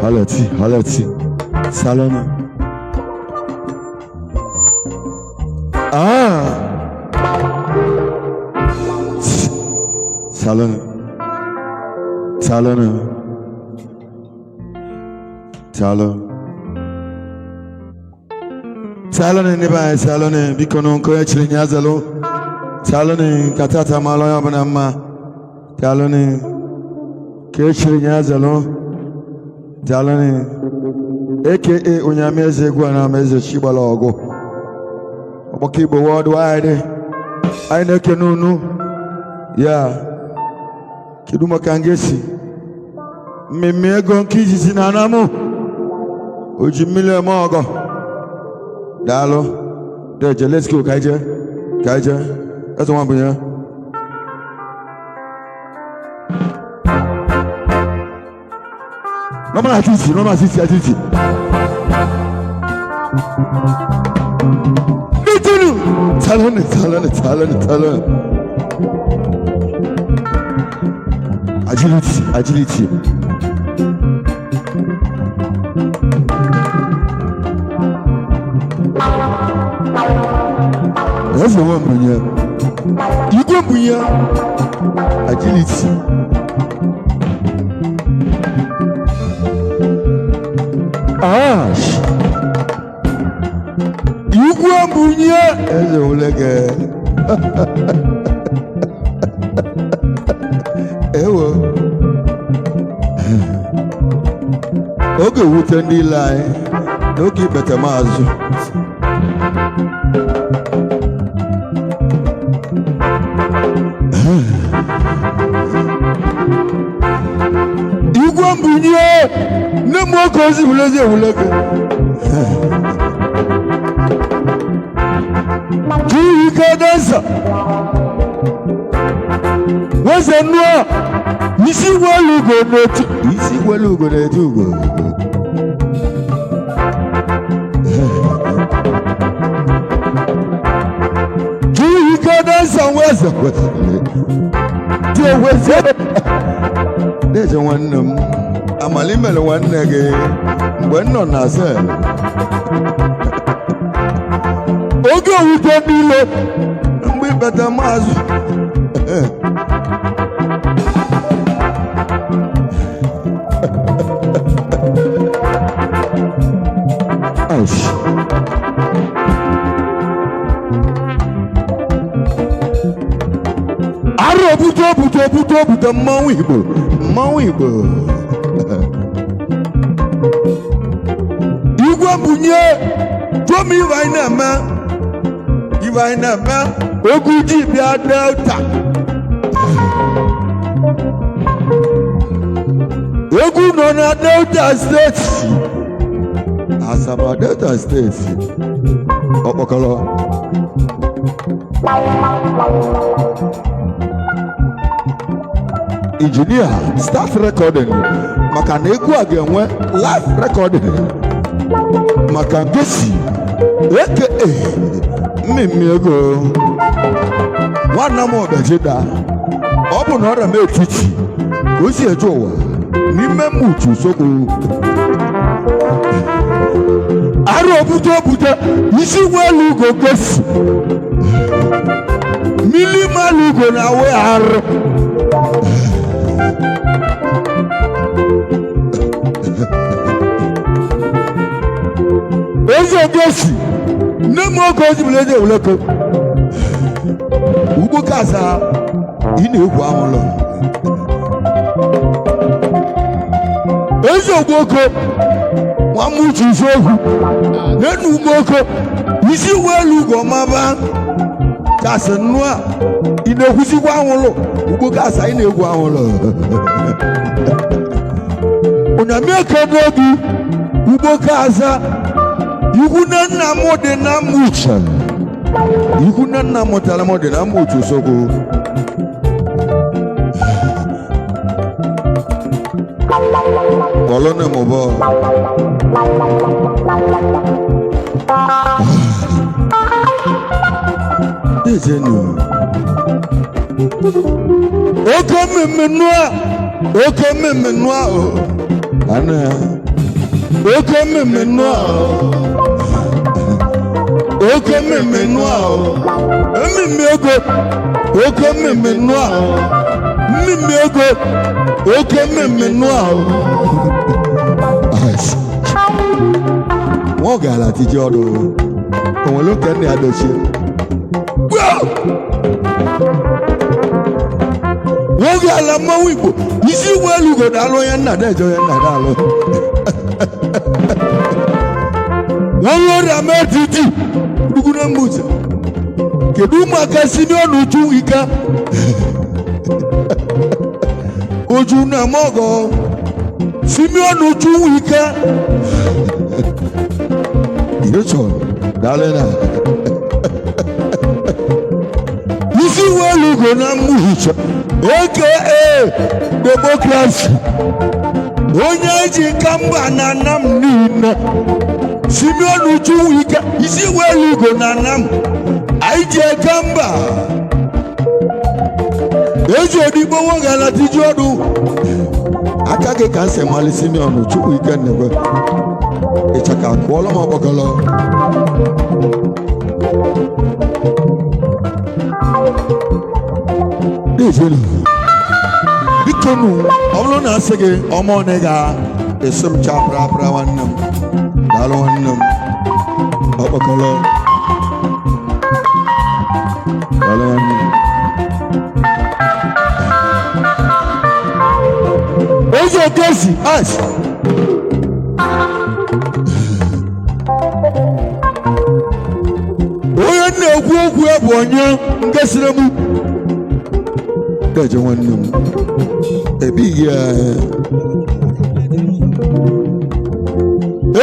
Halati. Salone. Salone. Salone ne ba salone bikono ko echiri nyazalo. Salone katata malo ya bana ma. Salone ke echiri nyazalo. Salone aka onyameze gwa na meze shibala ogo. Obokibo worldwide. Aina kenunu. Ya. Kiduma kangesi. Mmego nkiji na namu. Ojimile mogo. Dalo. Deje, let's go, Kaija. That's one thing, yeah. Normal attitude. Talent. Agility. That's the one, man. You go, Buya. Agility. You go, Buya. That's the one, like. Okay, we can deal lie. No keep better mazu. You go mbunye. No more cause uleze uleke. You can dance. What's the no? You see what you go to. You see what you go to do. You can dance somewhere. There's a one. I'm a limit one again. When not ourselves. Okay, we can be late. We better mass. Buto Mawibo. You go bunye. Tomi Ivainama. Oguji bia Delta. Ogu nona Delta State. Asaba Delta State. Opokolo. Engineer, start recording. Makaneku again, live recording. Makangesi, aka Mimiego. One more Bejida. Open order make teach. Go see a Joa. Nimemutu soko. Aro buta. You see where you go guess. Milima lugo na we are. Eze gesi no more cause blade uloko ugo kasa ine egwu amulo eze ogoko wa muchu sohu nenu ugoko isi welu go maba kasa nua ine kwusi kwa amulo ugo kasa ine egwu amulo onamia kadogi ugo kasa Yukuna namode na mucha. Yukuna namota namode na mucha soko. Kolone mobo. Dejenu. Oko memenoa. oke mmemme nụa ana oke mmemme nụa oke mmemme nụa mmemme ego oke mmemme nụa mmemme ego oke mmemme nụa wọ́n gàlà àtijọ́ ọdún òun ló kẹ́ ní adọ̀ṣe. wọ́n gàlà mọ́wé ìbò isi wẹ́lú gòdà ló yẹn nàdá ẹ̀jọ́ yẹn nàdá lọ. wọ́n lórí amẹ́tìtì duguna mbùsà kedu maka simeon ojú ika ojú náà mọ́gọ́ simeon ojú ika. Irochon, Dalena. Isi welu go na muhicha. AKA democracy. Onye ji kamba na nam nina. Simeon Uchuwika. Isi welu go na nam. Aije kamba. Ejo dibo wangala tijodu. Akage kanse mali Simeon Uchuwika nebe. Echaka kuola mabakala. Dijelu. Bikonu. Amlo na sege omo nega. Esum chapra pra wannam. Dalo wannam. Mabakala. Dalo wannam. Ojo kesi. As. Ogwu ebu onye nke siri mu eje nwanne m ebighị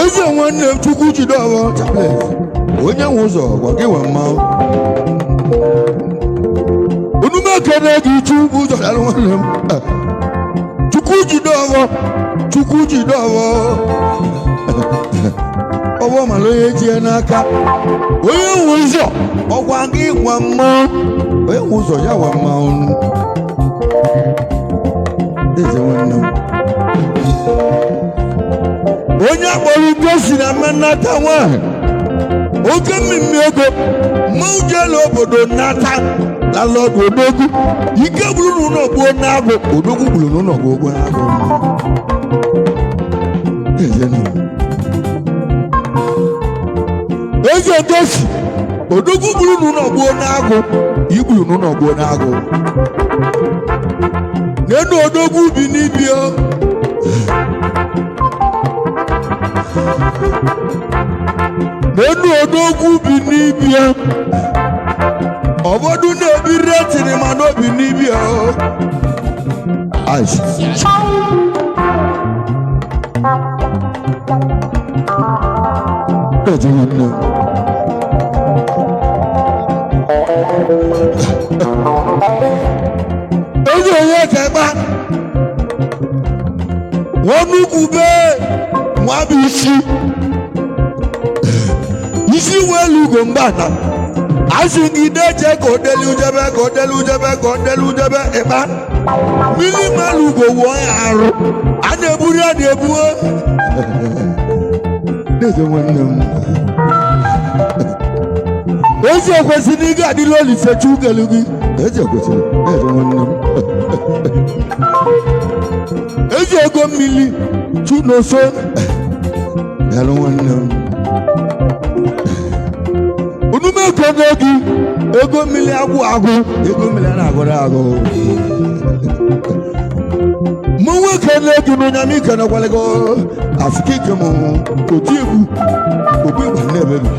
eze nwanne m Chukwu jide ọbọ onye nwe ụzọ gwa gị nwe mma onume ekene gị Chukwu ụzọ dara nwanne m Chukwu jide ọbọ Chukwu jide ọbọ ọwọ́ màlúù yẹn jẹ́ n'aka onye nwe ụzọ ọgwa gị gwa mma onye nwe ụzọ ya gwa mma ọnụ eze nwanne m onye akpọrọ ugbo si na Nnata nwanyị oke mmemme ego mmanwụ jelu obodo Nnata lalọdụ odogwu ike gburu n'ụlọ gbuo n'agụ odogwu gburu n'ụlọ gbuo n'agụ eze nwanne eze dosi odogwu gburu n'ụlọ gbuo n'agụ igburu n'ụlọ gbuo n'agụ n'enu odogwu bi n'ibia n'enu odogwu bi n'ibia ọbọdụ na-ebi retiri ma n'obi n'ibia eze nwanne eze onye kegba wọn ugwu bee nwa bụ isi welu ugo mgbata asị gị deje ka odelu ujebe ka odelu ujebe ka odelu ujebe ịkpa mmiri mmalụ ugo wụọ ya arụ a na-eburu ya na-ebuo eze nwanne m ezi ekwesịrị ịga adịla olise chukelu gị ezi ekwesịrị eze nwanne m ezi ego mmiri chunoso yalụ nwanne m onume ekene gị ego mmiri agwụ agwụ ego mmiri a na-agụrụ agụ mmanwụ ekene gị n'onyame ikenekwala gị afika ike m oti egwu ogbe ịgba nnebebi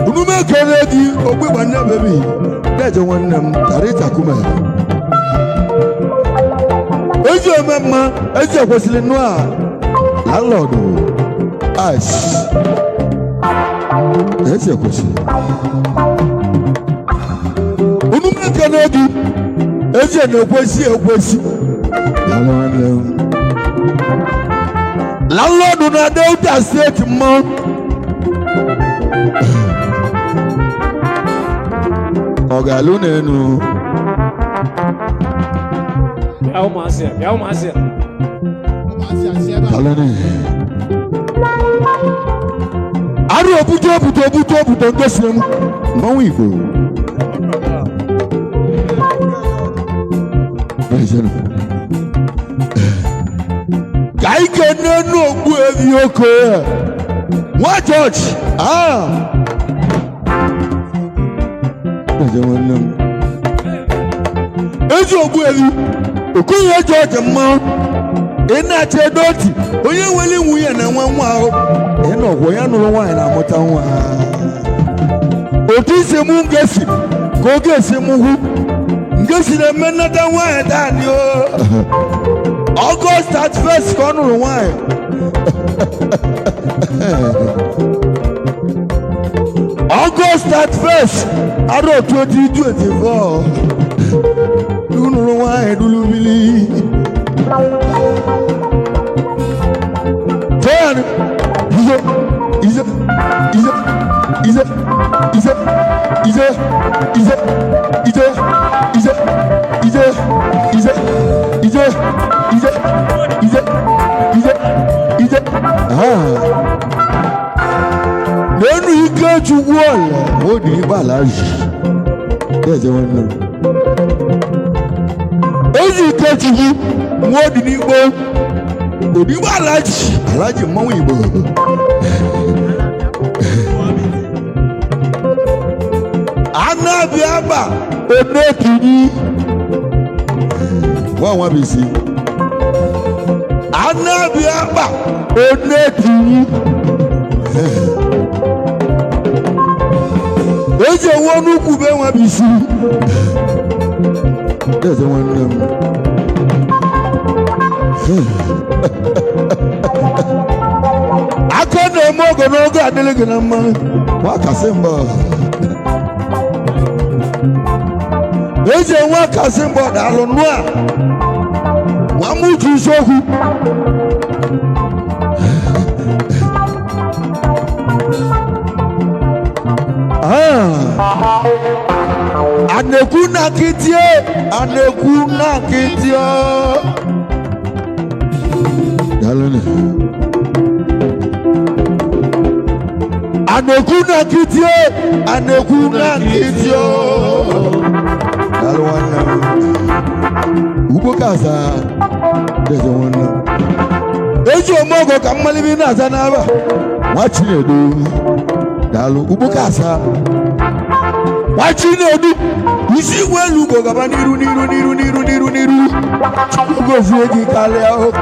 onume ekene gị ogbe ịgba nnebebi deje nwanne m tarịta kume ezi ome mma ezi ekwesịrị nnụ a landlọdụ ice ezi ekwesịrị onume ekene gị ezi na-ekwesị ekwesị yalụ nwanne m landlọdụ na Delta steeti mma ọ ga-alụ n'enu Talene. Ari obuto ngosinem. Mawu Igbo. Kaike nenu ogbu evi oko ya. What church? Ezi ogbu evi. Okunye church mma. Ina che doti. Onye wele nwunye na nwa ahụ. Ina ogwo ya nụrụ nwaanyị na amụta nwa. Otu isi mụ ngesi. Ka oge esi mụ hụ. Ngesi na eme nnata nwaanyị daanị o. August 31st ka ọ nụrụ nwaanyị. August 31st arọ 2024. Nụrụ nwaanyị dulu bili. Ten. Ize. Nenu ike chukwu ọla o di ibala ji. Eze nwanne. Ezi ike chukwu nwa di n'igbo. Odigbo alaji mmanwụ Igbo. Anabiaba onekiri. Nwa bisi. Anabiaba onekiri. Eze wonu kube nwa bisi. Eze nwanne m. Aka na-eme ogologo adịghị gị na mma. Nwakasị mbọ. Eze nwakasị mbọ daalụ nụ a. Nwa m uju isiokwu. Anekwu na kitie. Dalene. Anekwu na kitie. Dalwana. Ugbo kaza. Deze wana. Eji omogo ka mmalibi na aza na aba. Wachinedu. Dalu ugbo kaza. Wachinedu. Isi welu go gaba niru. Chukwugozi egi kale ahụ.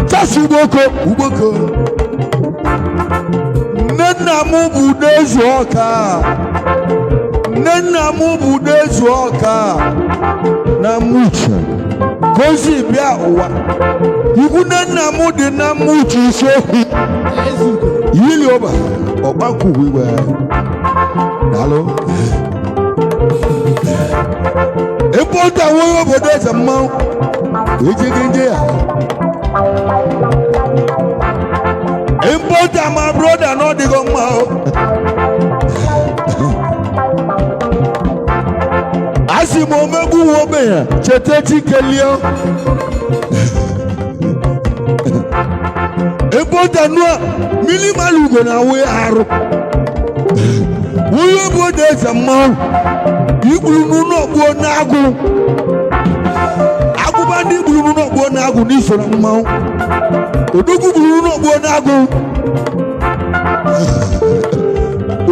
Chasi ugboko. Nna m bụ n'ezu ọka. Na muche. Gozi bịa ụwa. Ikwu nna m dị na muche isiokwu. Yili ọba. Ọgbakwu igwe. Dalo. Importa wo obodo eze mmanwụ. Ejegende ya. Importa my brother no digo mma. Asi mo megbu wo be ya. Chete chikelio. Importa no minimalugo na we arụ. Wo obodo eze mmanwụ. Igburu n'ọgbu n'agụ. Agụba ndị igburu n'ọgbu n'agụ n'isoro mmanwụ. Odogwu gburu n'ọgbu n'agụ.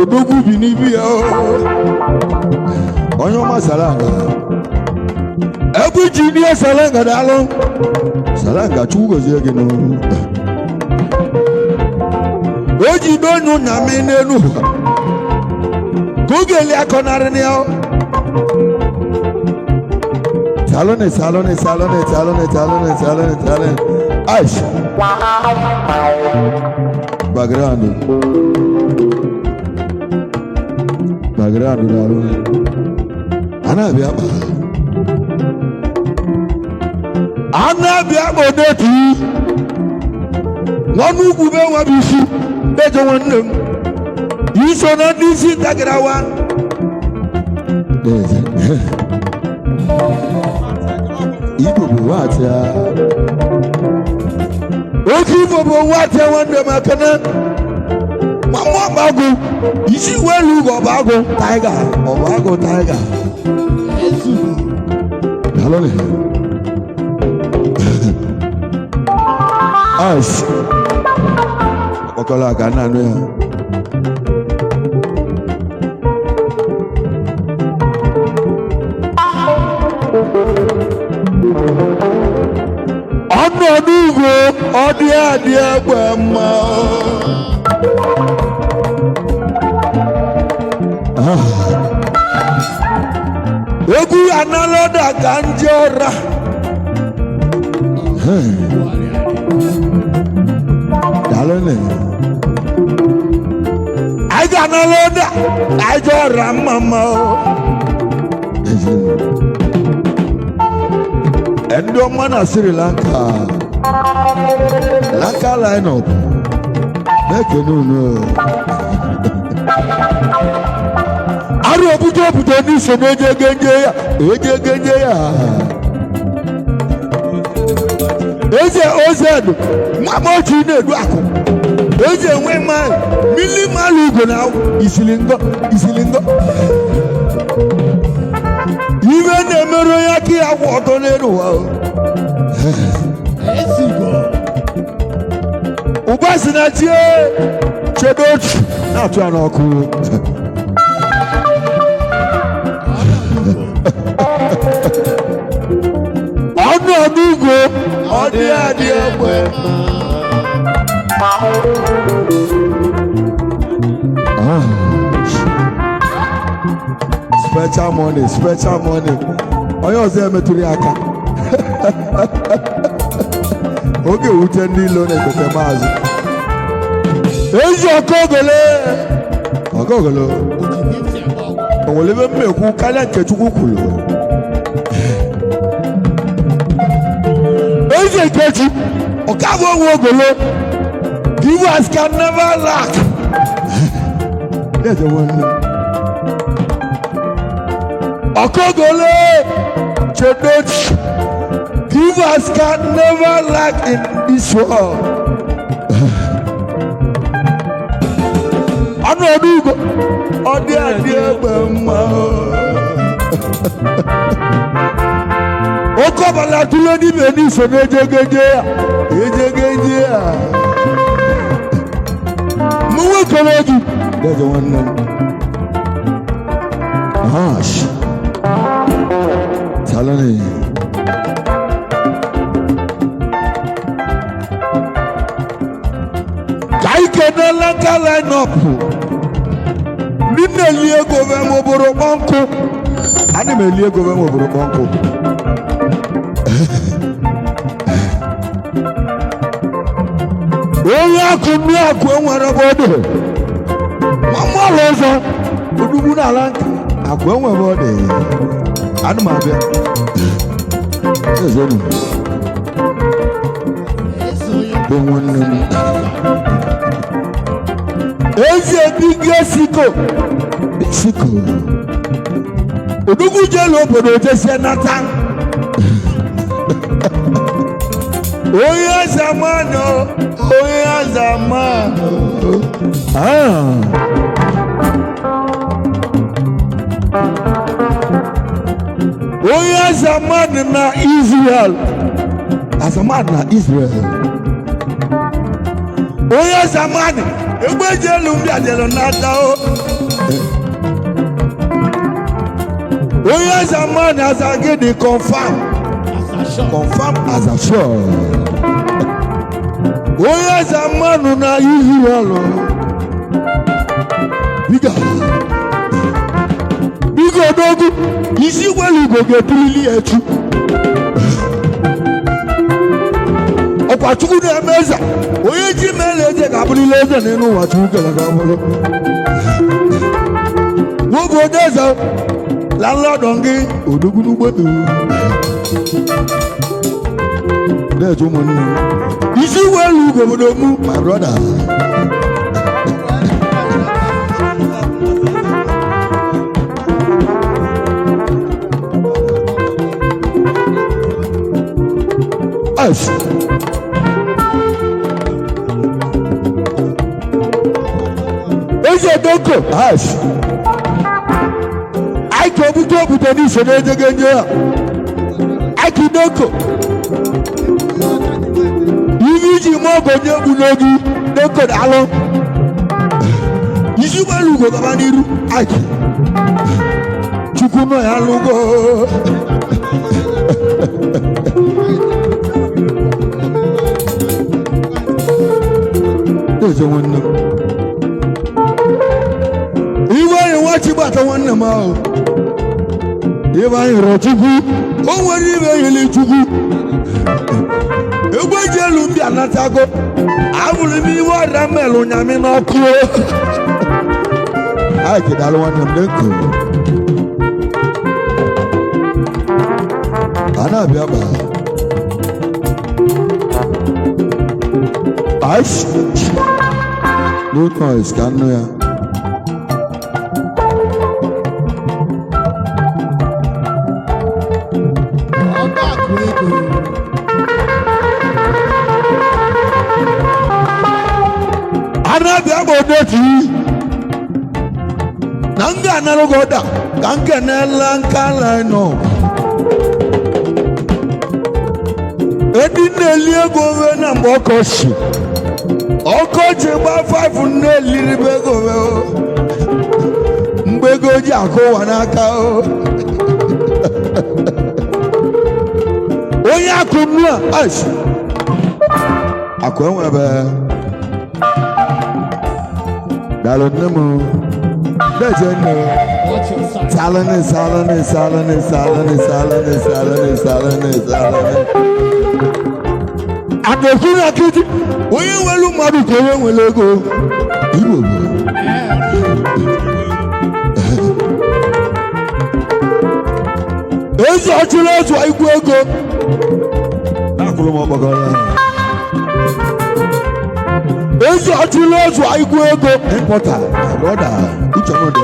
Odogwu bi n'ibi ya. Onye ọma Salanga. Ebu Junior Salanga daalụ. Salanga Chukwugozi gị n'ọrụ. O ji n'onu na me n'elu. Google akọnarị na ya. Salone. Aish. Background dalo. Anabiaba odeti. Nwanne ugwu be nwa bisi. Bejo nwanne m. Iso na ndị isi tagarawa. Ibo what ya? Okay, Bobo, what I want them I can. Mama Bago, you see where you go, Bago, Tiger, or Bago, Tiger. Hello. Us. Okola Ganano. Onugo, Odia, dear Grandma. Egu analoda ganjora. Dalone. I got analoda. I jora mama. Endo mana Sri Lanka. Lanka lineup. Make you know. Aru buto ni seneje genje ya. Eze ozed. Mama chine du ako. Eze we man. Mili malugo na isilingo. Even emero yaki awoto nenu wa. Esigo. Ubasi na tie. Chedoch. Na tu anoku. Onugo. Odi ekwe. Special money. Oyo ze meturi aka. Oge ute ndilo ne kote mazu. Eji okogolo. Owolebe mmeku kanya nke Chukwu kwuru. Eji kechi okavo ogolo. Givers can never lack. That's the one. Okogolo, Chedoch. Givers can never lack in this world. Anodugo, Odia Bama. Okobala tuloni beni soneje geje. Muwe kologi. That's the one. Ash. Talani. Kaikena Lanka line up. Nime liye gove moboro banko. Anime liye gove moboro banko. Oya kunu akwe nwere bodo. Mama lozo. Odugu na Lanka. Akwe nwere bodo. Anu ma bia. Ezenu. Bonwonu. Eze bigesiko. Odugu jelo obodo jese Nnata. Oya zamano. Oya zamani na Israel. Azamani na Israel. Oya zamani. Egbe jelu mbi adelo Nnata o. Oya zamani as I get the confirm as a sure. Oya zamani na Israel. Bigo dogu. Isi welu go get really etu. Opachukwu na emeza. Oye ji meleje kabuli leze nenu wachuke la kabolo. Wogo deza. Landlord ongi odogu nubodu. Dejo money. Isi welu go modomu my brother. Ash. Eze doko. Ash. Aiki obuto ni sene jegenje. Aiki doko. Yiji mogo nyebu nogi. Doko dalo. Yiji malugo kabaniru. Aiki. Chukwuma ya lugo. There's a one. Even watch about one now. If I wrote to you, oh, what if I really to you? You go to Lumbia Natago. I will be what I'm alone. I'm in all cool. I get all one of them. Ana biaba. Aish. No noise, can you? Ana biaba doti. Nanga narogoda. Kanke nelankala no. Edi nelie gove na mbokoshi. Okochi ba 5 neliri be gove o. Mbego ji akowa n'aka o. Onye akunu a ash. Akwenwe be. Dalo nemu. Deje no. Salane. Adokuna kiti, oye welu madu koye welego. Ibo. Ezi achule ezu aigu ego. Nakulu mo bagala. Ezi achule ezu aigu ego. Importer, brother, uchomo de.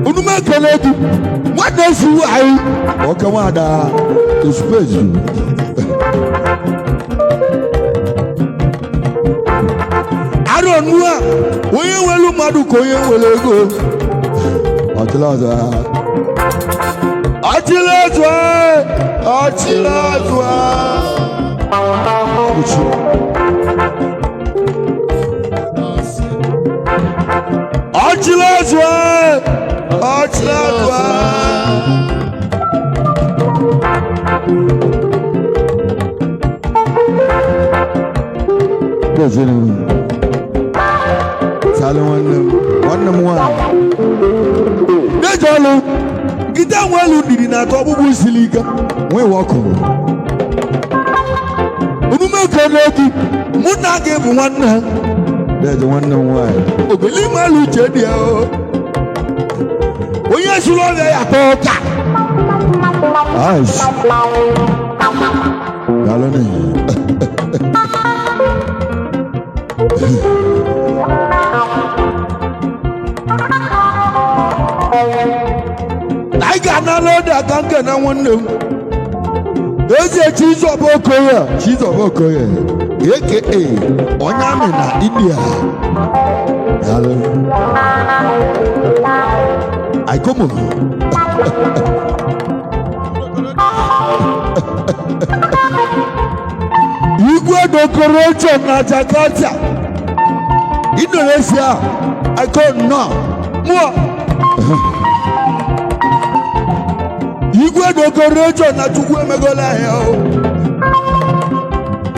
Unume keledi. What does you ai? Okamada. Space. I don't know. We will madu koye welego. Atilaza. Kita welu didi na to bubu siliga we woko unume kenedi muna ge bu wanna there's one why ogeli malu chedi o oye sulo be ya toka aish galone I got no load that can't get no one. There's a cheese of Okoya, aka Onyamina, India. I come on. You go to Korocho, Jakarta, Indonesia. I can't know. More. Igwe dokorejo na chukwu megola ya o.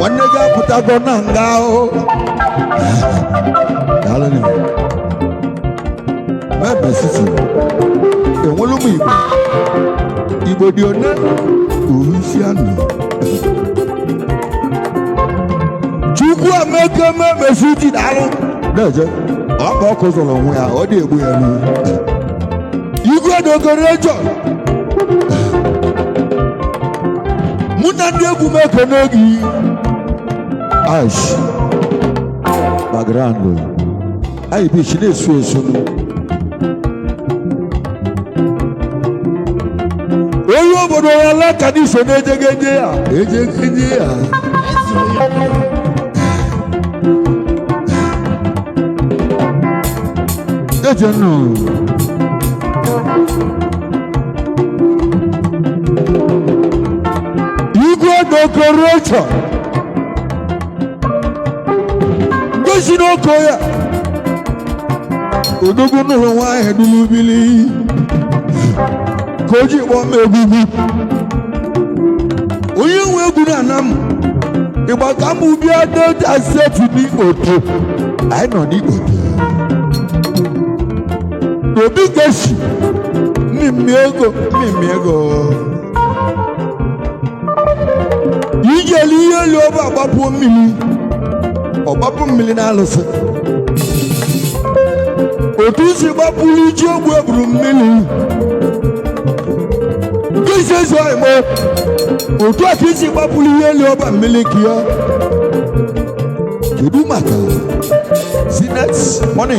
Wanne ga putago na nga o. Dalani. Mebe sisi. Enwolu mu Igbo. Igbo di one Olusiano. Chukwu ameke mebe sisi dalu. Deje. Oko kozolo onwe ya, o di egbu ya nu. Igwe dokorejo. Muna ndegu meko nogi Aish Bagrando Ai bichi ne suwe sunu Oyo obodo ya la ka ni so na-ejegeje ya ejegeje ya ejenu igwe decoration ngosi n'oko ya odogwu n'ụlọ nwaanyị dulubili ka o ji kpọọ m egwugwu onye nwe egwu na-ana m ịgba ka m bịa dota seti n'ikpoto anyị nọ n'ikpoto n'obi gosi mmemme ego ijeli ihe elu ọba ọgbapụ mmiri na-alụsị otu si gbapụrụ iji ogbu eburu mmiri isi ezo imo otu a ka isi gbapụrụ ihe elu ọba mmiri ka ya kedu maka sinet mọni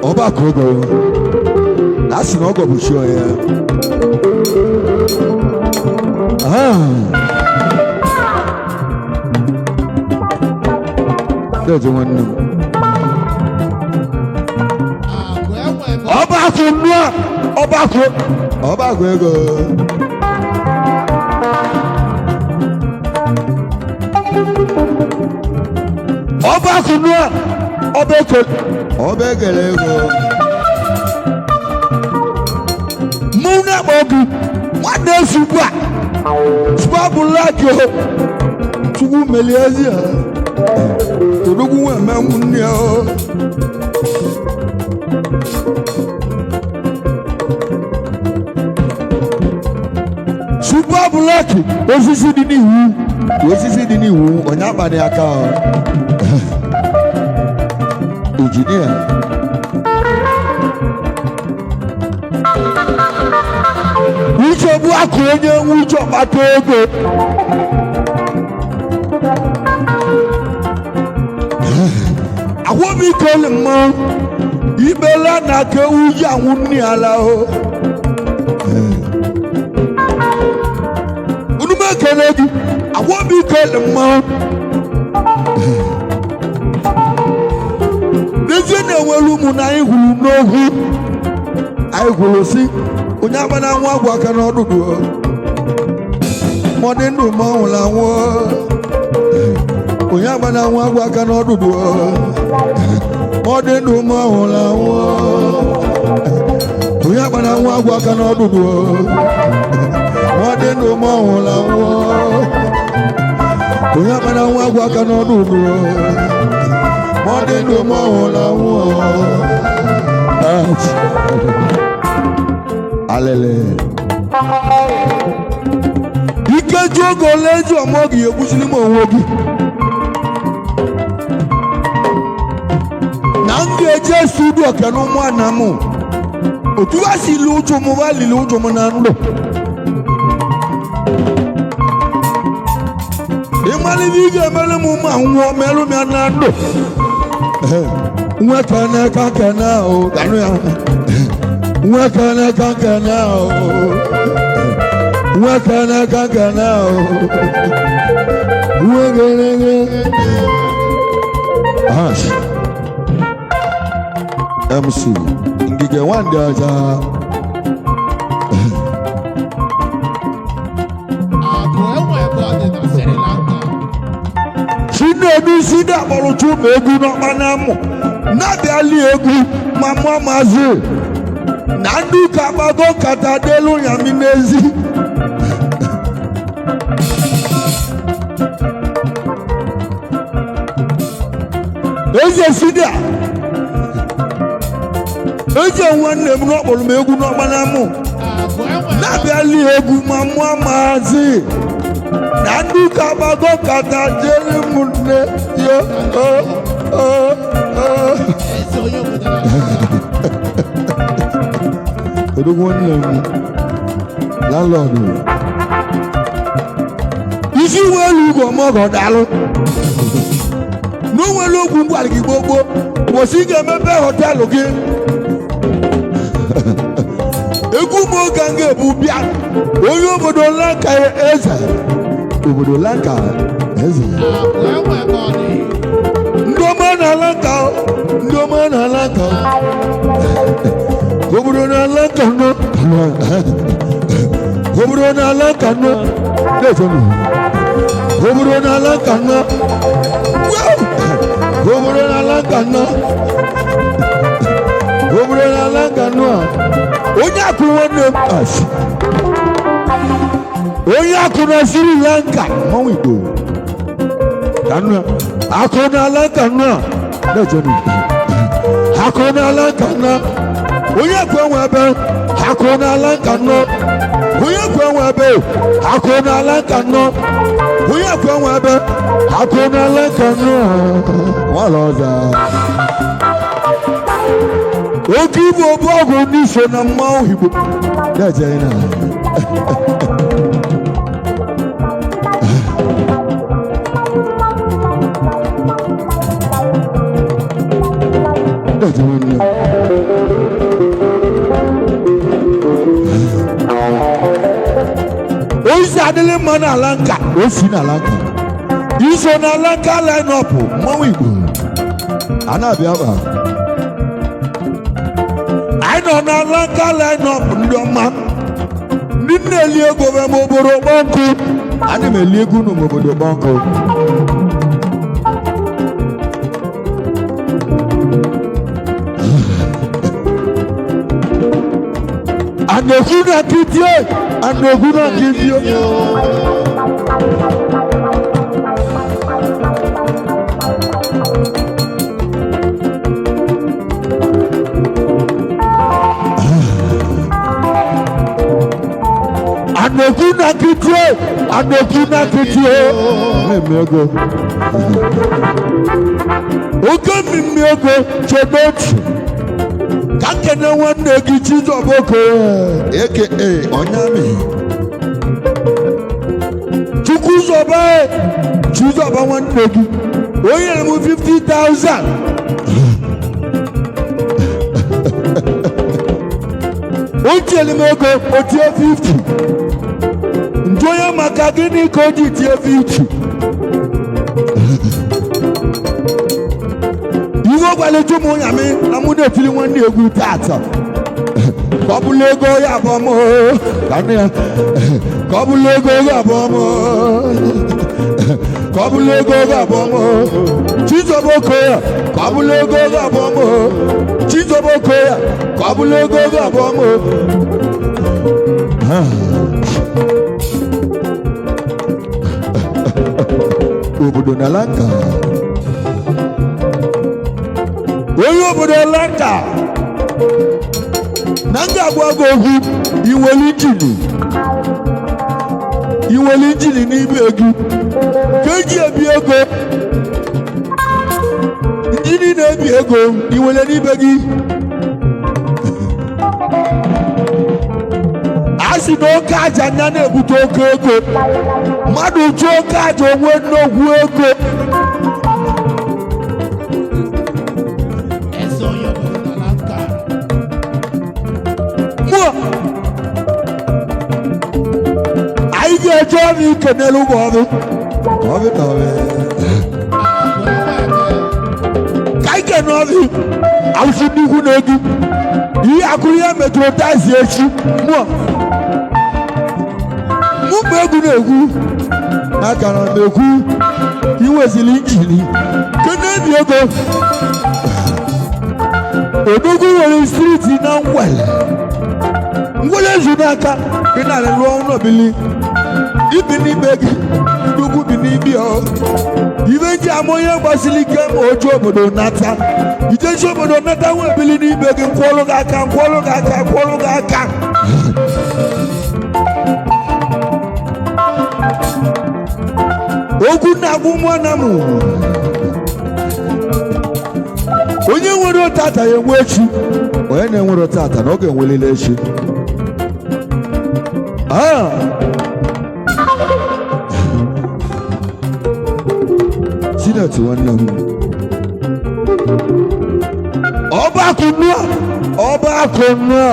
ọba ka ogo na asị na ọgọ bụ chi ya deje nwanne m ọbakụ nnụọ ọbakụ ego ọbakụ nnụọ ọba ekele ego mụ na-akpọ gị nwanne nsogbu a sugbu abụla gị o chukwu melie ezi ha odogwu nwe emenwu nne ya o sugbu abụla gị osisi dị n'iwu onye akpani aka injinia uche bụ akụ onye nwe uche ọkpata ego agwọbikele mmanwụ ibela na ka ewu ji anwụ nne ala o unume ekele gị agwọbikele mmanwụ n'ezie na-enwere ụmụ na anyị hụrụ n'ogwu anyị hụrụ si onye agbana anwụ agwụ aka n'ọdụdụ ma ọ dị ndụ ma ọ nwụrụ anwụ onye agbana anwụ agwụ aka n'ọdụdụ ma ọ dị ndụ ma ọ nwụrụ anwụ onye agbana anwụ agwụ aka n'ọdụdụ ma ọ dị ndụ ma ọ nwụrụ anwụ onye agbana anwụ agwụ aka n'ọdụdụ ma ọ dị ndụ ma ọ nwụrụ anwụ alele ikeji oge ole eji ọmọ gị egbuziri m onwe gị na m ga-eji esi udu oke n'ụmụnna m otu ha si li ụjụ m ba lili ụjụ m na ndụ ịmalite ị ga-emere m ma nwụọ merụ m ya na ndụ nwa kene ka kene ahụ ganụ ya nwa kene ka kene ahụ nwa kene ka kene ahụ nwa kene MC ngige nwande ọcha Chinedu sida kpọrọ chụmụ egwu n'ọkpa na-amụ na-abịali egwu ma mụọ maazị na ndị ụka agbago nkata delu yami n'ezi eze sida eze nwanne m n'ọkpọrọ m egwu n'ọkpa na-amụ na-abịali egwu ma mụọ maazị na ndị ụka agbago nkata delu mụnne yo odogwu nne m landlọdụ isi uwe elu ugwu ọmọgọ dalụ n'onwere ogwu ngwara gị gbogbo ụbọchị ị ga-emepe họtelụ gị egwu m oge nga ebu bịa onye obodo lanka eze obodo lanka eze ndị ọma na lanka ndị ọma na lanka obodo na lanka nọ obodo na lanka nọ obodo na lanka nọ obodo na lanka nọ obodo na lanka nọ onye akụ nwanne m asị onye akụ na Sri Lanka mmanwụ Igbo akụ na lanka nọ akụ na lanka nọ onye akụ enwe ebe akụ na lanka nọ onye akụ enwe ebe akụ na lanka nọ onye akụ enwe ebe akụ na lanka nọ nwala ọza oke ibu obu ọgwụ n'iso na mmanwụ Igbo na-eje na oisi adịghị mma n'ala nka osi n'ala nka iso n'ala nka line-up mmanwụ Igbo a na-abịa ba anyị nọ n'ala nka line-up ndị ọma ndị na-eli ego ma obodo kpọnkụ ana m eli ego unu obodo kpọnkụ aneguna kitie aneguna kitie aneguna kitie memego oge mimego chedoti kakene nwanne gị Chizọboko aka Onyami Chizọba nwanne gị onye m 50,000 o tiele m ego o tie 50 njụ onye maka gịnị ka o ji tie 50 iwe gwalịtụ m Onyami na mụ na-etili nwanne egwu tata ka ọ bụla ego ya abụọ m ka ọ bụla ego ya abụọ m ka ọ bụla ego ya abụọ m Chizọboko ya ka ọ bụla ego ya abụọ m Chizọboko ya ka ọ bụla ego ya abụọ m obodo na lanka onye obodo lanka na nga agwago okwu iweli injini n'ibe gị ka eji ebi ego injini na-ebi ego iwele n'ibe gị a sị na oke aja anya na-ebute oke ego mmadụ tụ oke aja onwe nnukwu ego anyị ga-eje ọrụ ikenere ụmụ ọrụ ka anyị kene ọrụ awụsị nnukwu n'ego ihe akụrụ ya metụrụ tazi echi mụ mgbe egwu na-egwu akara m ekwu iwezili injini kenebi ego odogwu nwere striti na ngwele ezu n'aka gị na lụọ n'obili ibi n'ime gị nnukwu bi n'ibi ibe ji ama onye gbasiri ike ma oju obodo Nnata itechi obodo Nnata nwe ebili n'ime gị nkwọlụ gị aka okwu na-agwụ nwana m onye nwere tata ya enwe echi onye na-enwere tata na ọ ga-enwelile echi Sineti nwanne m ọba akụ nnụọ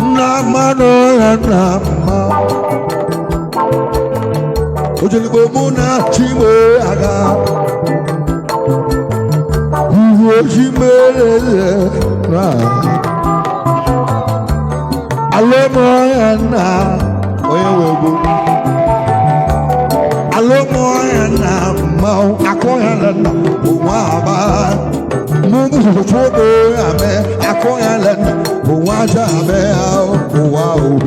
Namano Nama Ojelibo Muna Chime Aga Uwo Chime Alomo Yana Oyewebo Alomo Yana Mau Akoyalana Uwaba Mumu Chobo Ame Akoyalana Uwaja Ame Uwao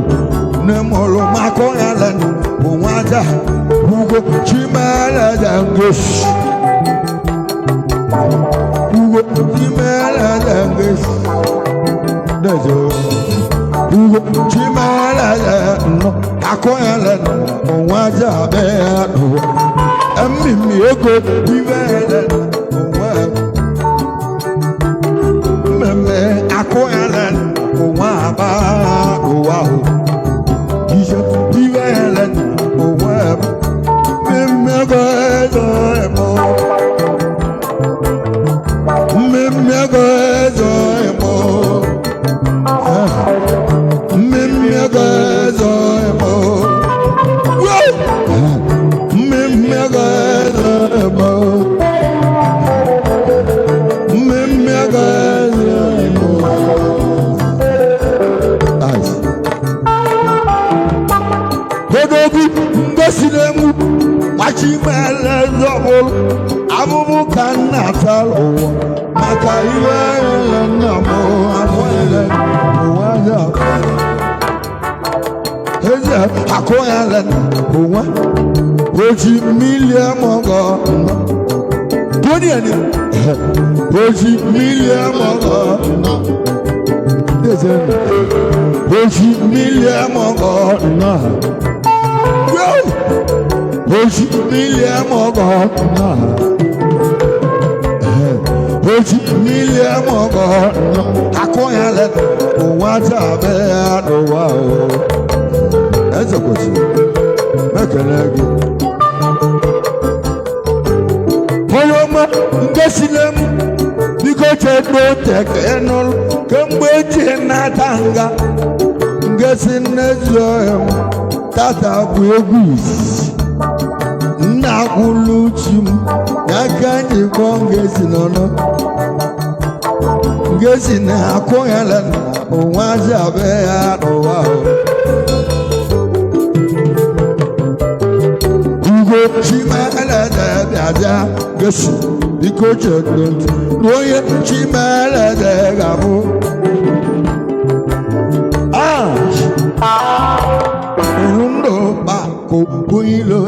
Nemolo Makoyalana Uwaja Ugo Chimala Dangus Ugo Chimala Dangus Dejo Ugo Chimala no Akoyalana Uwaja Ame MMIMI Ego Ivelana Meme Akoyalana Uwaba Uwao Isha Ivelana Uwaba Meme Gozoemo Meme Gozoemo Meme Gozoemo Meme Gozoemo Meme Gozoemo Nice Hodobi Ngosilemu Machimele Zobol Abubu Nnata Maka iwe Namo Akwele Uwaja Eze Akoyale Uwa Oji Milia Mogo Tony Ani Oji Milia Mogo Oji Milia Mogo Oji Milia Mogo Oji Milia Mogo Akoyale Uwaja Be Wow That's a question. Make a leg. Poloma, Gassilem, because I don't take annual, come wait in Natanga, Gassin Nezloem, Tata Bugis, Nakuluchim, Nakani Congessin on Gassin Akoyalan, Waja Bear, wow. Chimala da Gassi, the coach of Nwunye Chimala da Gabu. Rundo Bako Builo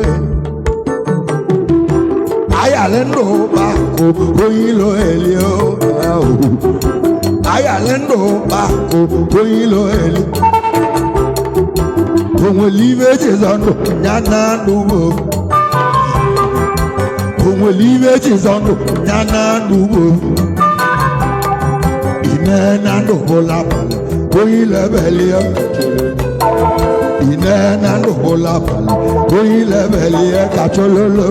Ayalendo Bako Builo Elio Ayalendo Bako Builo Elio Como live on Nana Nubo Como live on Nana Nubo Inena Nubola Boile Belia Inena Nubola Boile Belia Cachololo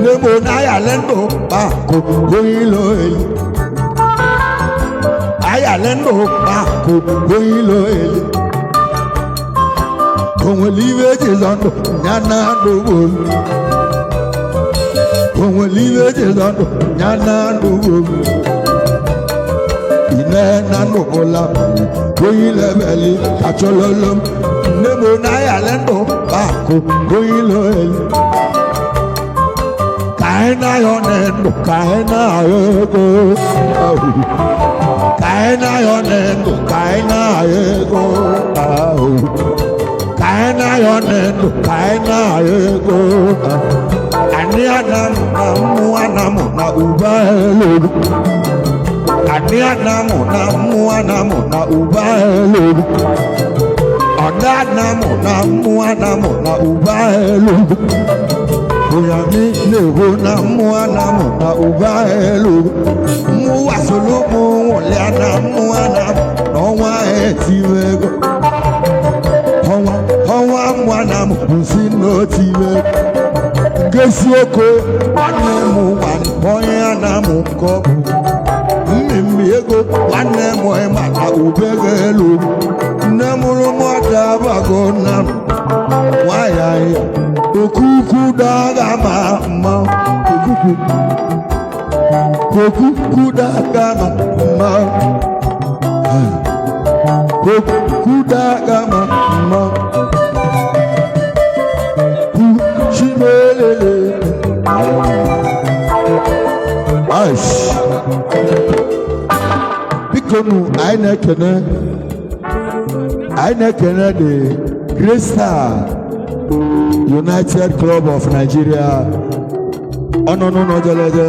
Nemo Ayalendo Bako Boilo Ayalendo Bako Boilo Como live on Nana Nubo Como live on Nana Nubo Inena Nubola Boile Belly Cachololo Nemo Ayalendo Bako Boilo Kaina Yonendo Kaina Yego Kaina Yonendo Kaina Yego Kaina Yonendo Kaina Yego Aniana Muana Muna Ubalo Aniana Muana Muna Ubalo Onana Muana Muna Ubalo Oyami Lehona Muana Muna Ubalo Muasolo Muliana Muana Nowa Etiwego Hawa Muana Musino Tiwego Gesioko Anemu Wan Poyana Muko Mimi ego nwanne m maka ubego elu nne mụrụ mụta bago na nwaya ya okuku daga ma mma okuku daga ma mma okuku daga ma mma kuchimelele ash bikonu aina kene the Great Star United Club of Nigeria. Oh no jalede.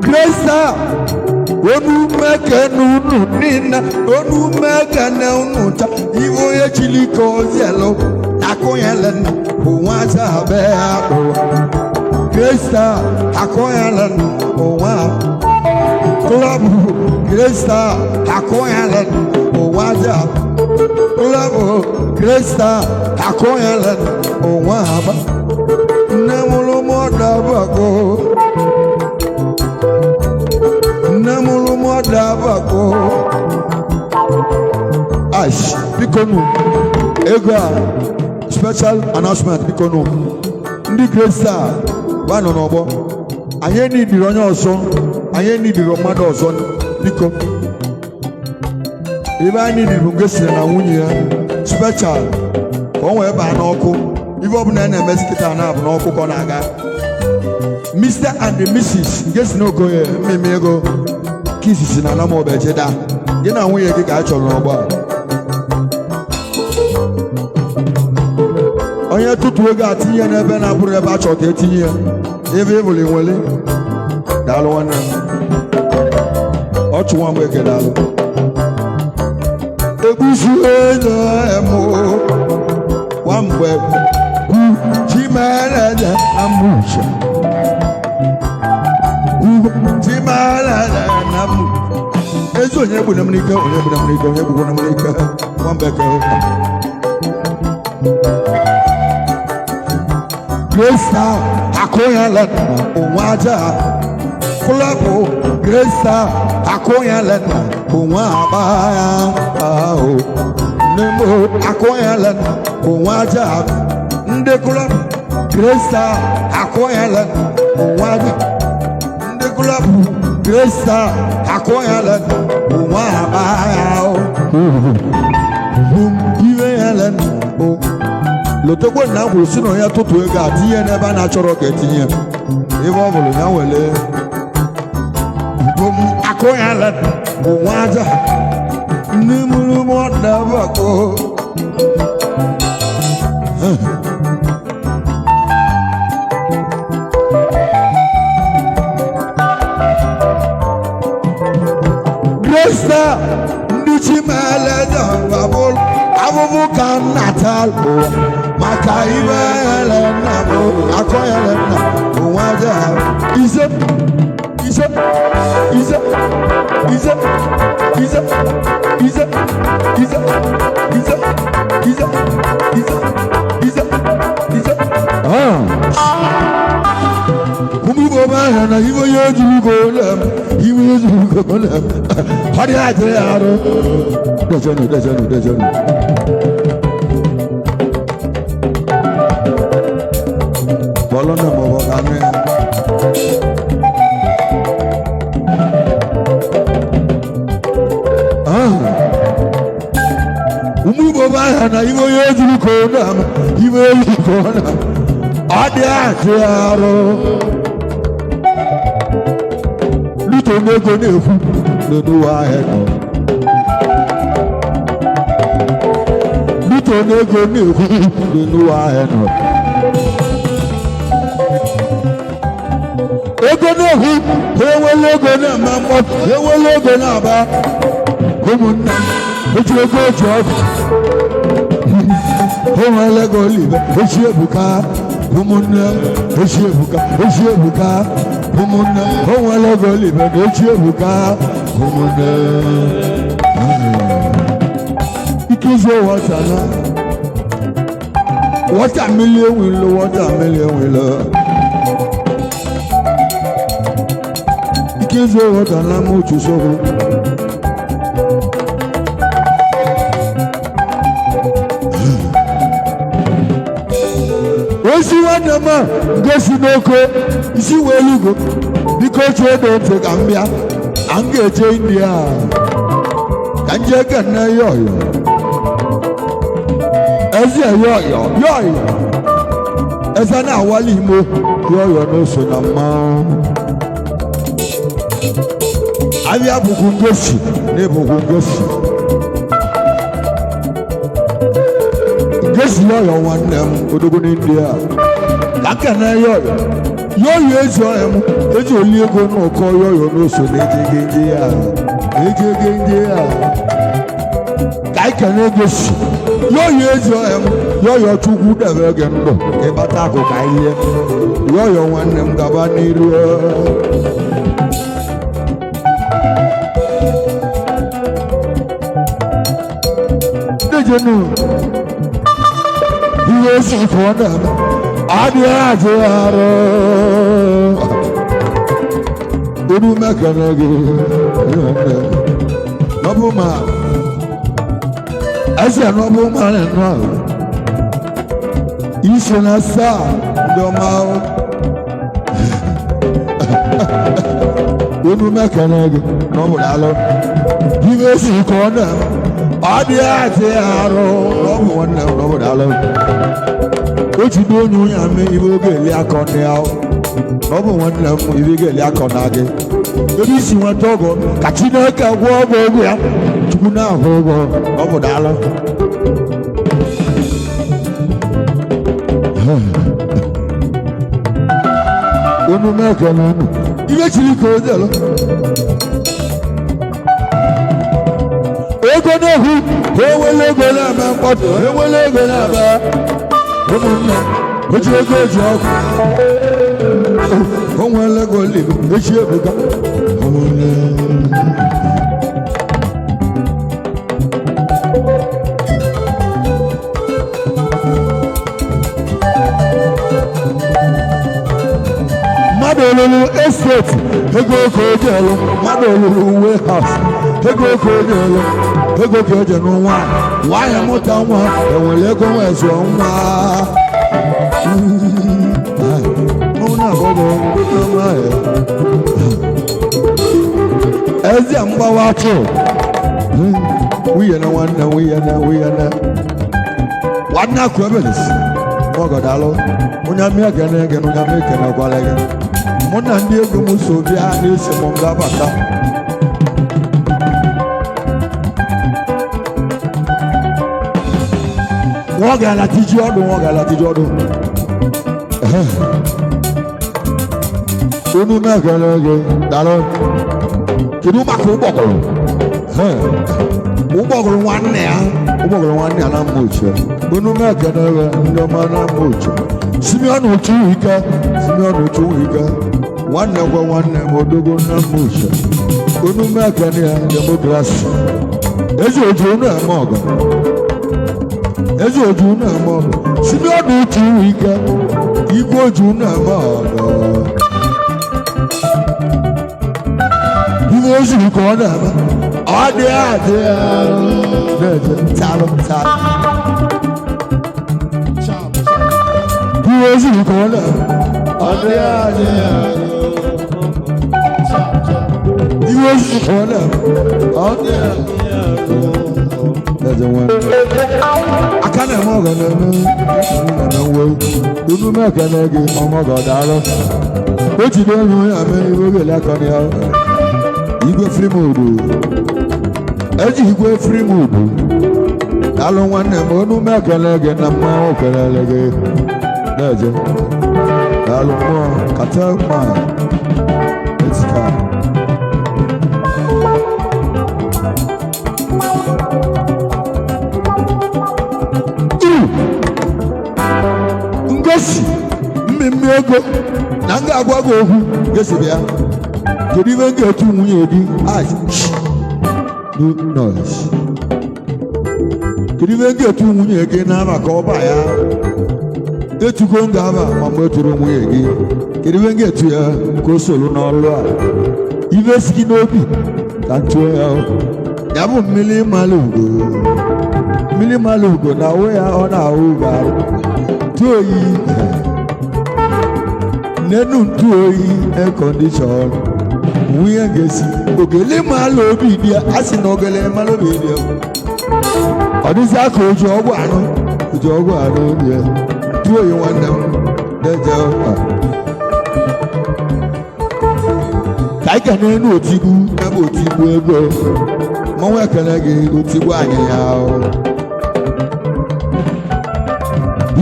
Great Star. Onu meke nunu nina. Onu meke neunuta. Ivo ye chili kozelo. Akoyelen. Uwaza beado. Great Star. Akoyelen. Uwaza. Club Great Star Akoyalen Owaja Club Great Star Akoyalen Owaba Namulu Modabago Namulu Modabago Ash Bikonu Ega special announcement Bikonu Ndi Great Star Bano Nobo Aye need the runner also I need the Romado son, Nico. If I need the Rungesian and Nwunye, special, one by Noko, if open an Meskita and have no Konaga. Mr. and the Mrs. Guess no go here, me go kisses in an amo bejeda. You know, we get actual number. On your 2 got tea and a ben apple about your 18 years. If every willing. Dalwana Otu one way get out. Ebusu emo one way Jimala amusha Jimala namu Ezo nyebu namnika one back Great Star Akoyalan Owaja Kulabo Great Star Akoyalan Owaba Nemo Akoyalan Owaja Ndekula Great Star Akoyalan Owaja Ndekula Great Star Akoyalan Owaba Iweyalan Lotoko na wosino ya tutu ega tiye neba na choro ketinye Ewa volo na wele Akoyalan Owaja Nimulu Modabako Great Star Ndichimele Dambabol Avuka Natal Makaiba Namo Akoyalan Owaja Ize Kumubobana ivo yejugolam Hadi ajaro Dejanu Bolona mobokane Umubobana ivo yejugolam Hadi ajaro Nego nefu nenu aheno Nito nego nefu nenu aheno Ego nefu ewe logo na mamo ewe logo na ba Kumuna ejego job Ewe logo libe ejebuka Kumuna ejebuka Kumuna, oh, I love you, but don't you look up? Kumuna, it is your water. What a million will, zo wotala mu chusogo osi wanama gosi n'oko isi welugo biko chedo ntị ka m bịa a m ga-eje India ka nje gana yoyo ezi yoyo eze na-awali imo yoyo n'oso na mmanwụ abịa bụkwu ngosi na-ebụkwu ngosi ngosi yoyo nwanne m odogwu n'India ka kene yoyo ezi ọhịa m eji oli ego n'ụkọ yoyo n'oso na-ejegenje ya ka anyị kene gosi yoyo ezi ọhịa m yoyo chukwu debe gị ndụ ka ịkpata akụ ka ihe yoyo nwanne m gaba n'iru dejenu ihe esi ka ọ na-eme adịghị adị arụ olu mekana gị n'ọbụ ma eze n'ọbụ ma na-enụ ahụ isi na saa ndị ọma ahụ olu mekana gị n'ọbụ daalụ ihe esi ka ọ na-eme adịghị adị arụ n'ọbụ nwanne m n'ọbụ daalụ o ji dị onye ame ibe oge eli akọ ndị ahụ ọ bụ nwanne m ibe ga-eli akọ na gị ebe isi nweta ọgọ ka Chineke gwọọ ọgwụ ego ya Chukwu na-ahụ ụgwọ ọ bụ daalụ unu meke na unu ibe chiri ka ojelo ego na-ehu ewele ego na-eme mkpọtụ ewele ego na-eme ụmụnne oji ego eji ọgụ o nwere ego ligo echi ebuga mmadụ olulu esteti ego ka oji elu mmadụ olulu uwe haus ego ka oji elu ego ka eje n'ụwa nwaanyị mụta nwa enwere ego nwezu nwa ezi mgbawa atụ nwunye na nwanne nwunye na nwanne akụ ebelis ọgọdalụ onye amị ekene gị na onye amị ekene gwara gị mụ na ndị ego m so bịa na-esi m ngabata nwa ga-ala tiji ọdụ unu mekele gị dalụ kedu maka ụgbọgụrụ nwanne ya na mma ochie unu mekele gị ndị ọma na mma ochie Simeon Ochuwike nwanne gwa nwanne m odogo na mma ochie unu mekele ya demokrasi ezi oju unu eme ọgọ Simeon Ochuwike igwe oju unu eme ọgọ ozi ka ọ na-eme ọ dị adị talụ ihe ozi ka ọ na-eme ọ dị adị ihe ozi ka ọ na-eme ọ dị aka na-eme ọga na-eme nwe unu meka na gị ọmọgọ daalụ o jide onye onye ame iwe ogele aka na ya igwe frimodu eji igwe frimodu daalụ nwanne m onu m ekele gị na mmanwụ kelele gị na-eje daalụ mmụọ kata mma etika ngosi mmemme ego na m ga-agwa gị okwu gosi bịa kedu ibe m ga-etu nwunye di no noise kedu ibe m ga-etu nwunye gị n'aba ka ọ ba ya etugo m ga-aba ma mgbe eturu nwunye gị kedu ibe m ga-etu ya ka o soro n'ọlụ a ibe siki n'obi ka ntụọ ya ya bụ mmiri mmalụ ugo na ahụ ya ọ na-ahụ ugo arụ ntụ oyi n'enu ntụ oyi ekọndishọn nwunye ga-esi ogele mmalụ obi dị ya a sị na ogele mmalụ obi dị ya ọ dịzị aka oji ọgwụ anụ dị ya ntụ oyi nwanne m na-eje ụka ka anyị ga n'enu otigbu ebe otigbu ego mmanwụ ekele gị otigbu anyị ya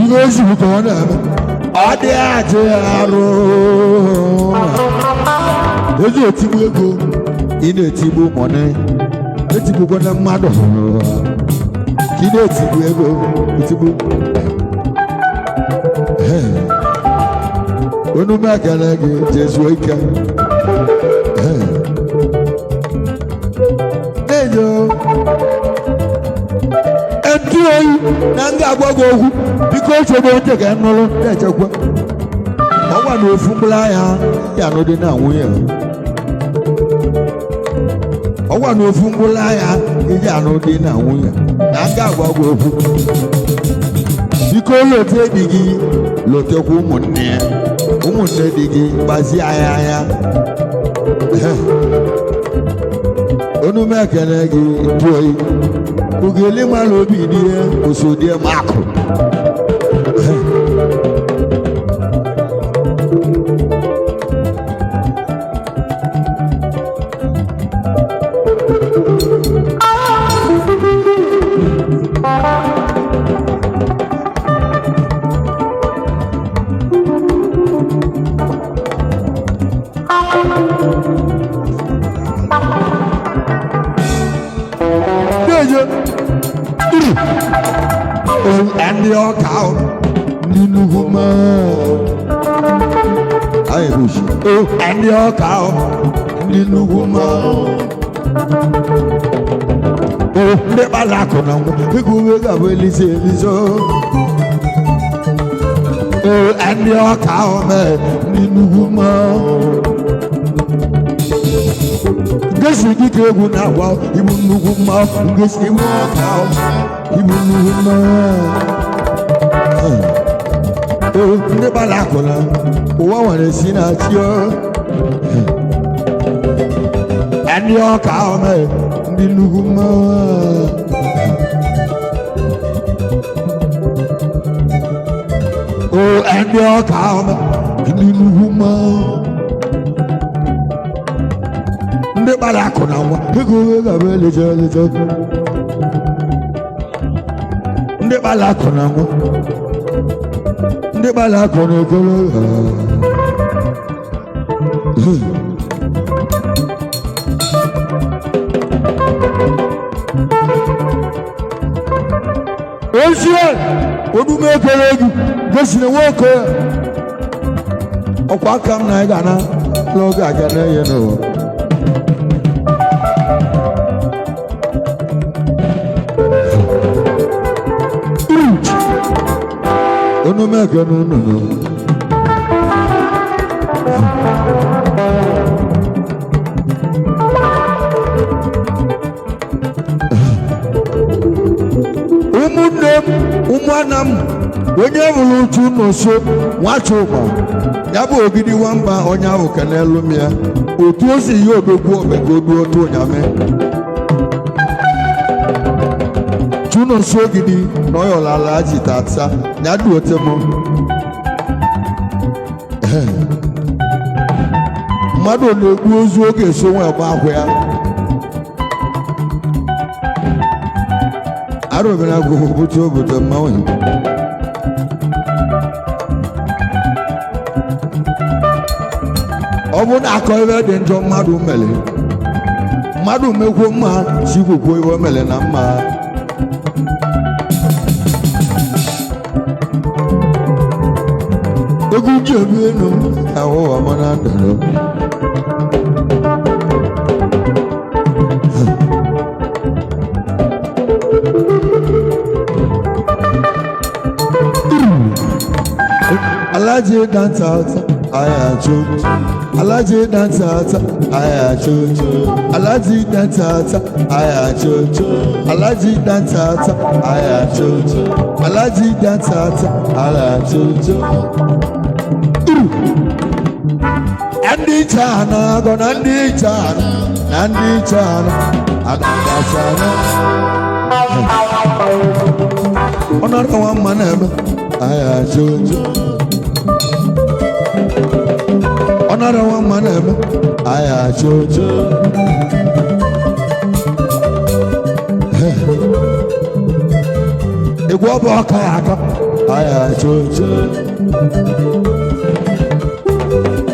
ihe ozugbo ka ọ na-eme ọ dị ajụ ya arụ ezi otigbu ego ị na-etigbu mọnị etigbukwa na mmadụ ka ị na-etigbu ego otigbu onu m ekele gị jezuo ike na-enyo ntụ oyi na nga agwa gị okwu biko ochebe ntị ka nụrụ na-echekwa ọgwa na ofu mkpụrụ anya ya nụdị na nwunye ọgwa na ofu mkpụrụ anya iji anụ dị na nwunye na nga agwa gị okwu biko lote di gị lotekwa ụmụnne di gị gbazie anya onu m ekele gị ntụ oyi ugele mara obi dị ya osodie makụ and the cow Ninuguma I wish and the cow Ninuguma the balacona the Guga will and the cow Ninuguma Guess we did a good now, you will move mouth, guess you walk out, you will move mouth. The balacona, one is in a tear, and your cow, the Nuguma. Oh, and your cow, the Nuguma. The balacona, the Guga village, the balacona, the balacona. What do you make a leg? Just in a walker. Of what come Nagana, Logagana, you know. No mega no. Umanam when you have to know so watch over. Yabo Gidi Wamba on Yao Canelumia, who told you to go and go to Yame. Tuno so gidi noyo la laji tatsa nyadu otemo mado le guozu oge so won ba ahwa aro bena go buto mawon obun akowe de njo madu mele madu mekwo ma sikuko iwo mele na ma Ogu jebe no awo amana ndalo Alaje dance out ayachuchu alaji Nnata ayachuchu alaji Nnata ayachuchu alaji Nnata ayachuchu alaji Nnata ayachuchu Andi chana go nandi chana adanda chana onara wa manema ayachuchu onara wa manema ayachuchu igwo bo aka ayachuchu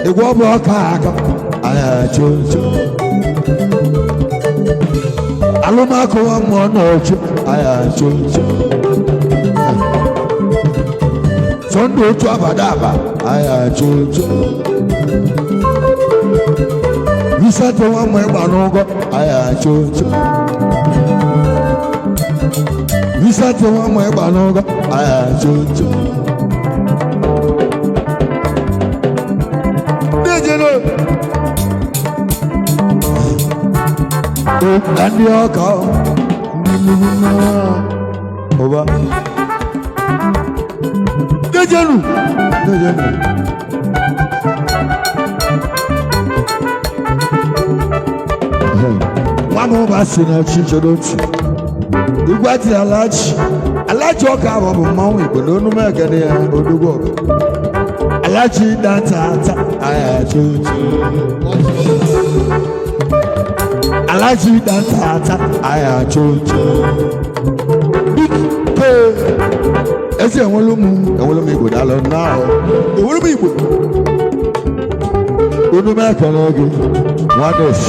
igwo bo aka ayachuchu alumako wa mo nochu ayachuchu sondo tu abadaba ayachuchu Visate wa mo egbanugo ayachuchu Visate wa mo egbanugo ayachuchu Dejelo Nandi oka Oba Dejelo Mama basina chichodoti Igwati alaji oka abo mawu igbodo nu megede ya odugo alaji Nnata ayachuchu alaji Nnata ayachuchu bike ese enwolumu igbo dalo now enwolumu igbo onu megede gi wadesh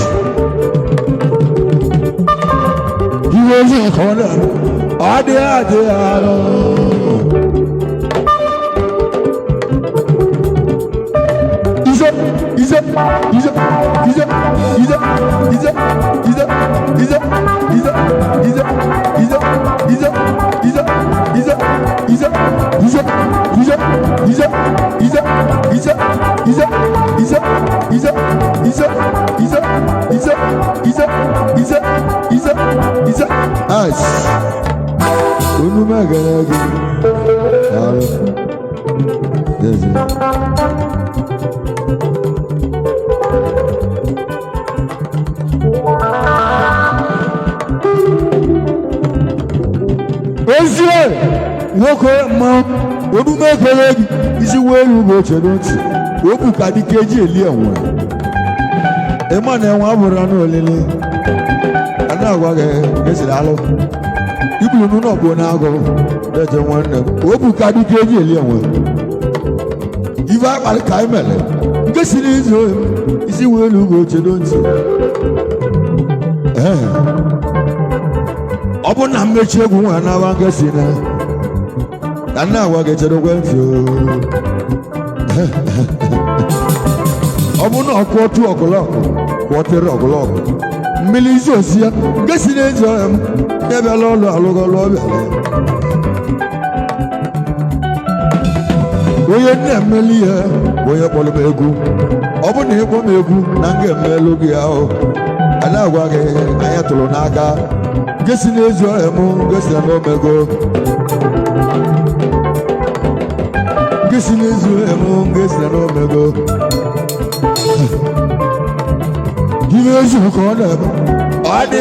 Iwe kona ade aro Unu magaragi aro deze Ozie woko ma unu magaragi isi welu go chedoti obu kadikeji eli enwe e ma na enwe abura na olele ana agwa gesira alo Ibulu nu no bo na ago deje wonne obu kadu keji eli enwe Iva bal kaimele ngesiri izo isi welu go chedonti obu na mmechi egwu nwa na wa ngesina kana wa gechedo kwenti obu na okwotu ogoloko kwotere ogoloko mmili izo osia ngesina ezo ebe lolo alugolo bele oye na mmeli ya oye kpolo egwu obu na egwu m egwu na nga mmelu gi ahụ ana agwa gị anya tụrụ n'aka gesi na ezo gesi na omego gesi na ezo gesi na omego give ezo ka ọ na-ebe Ade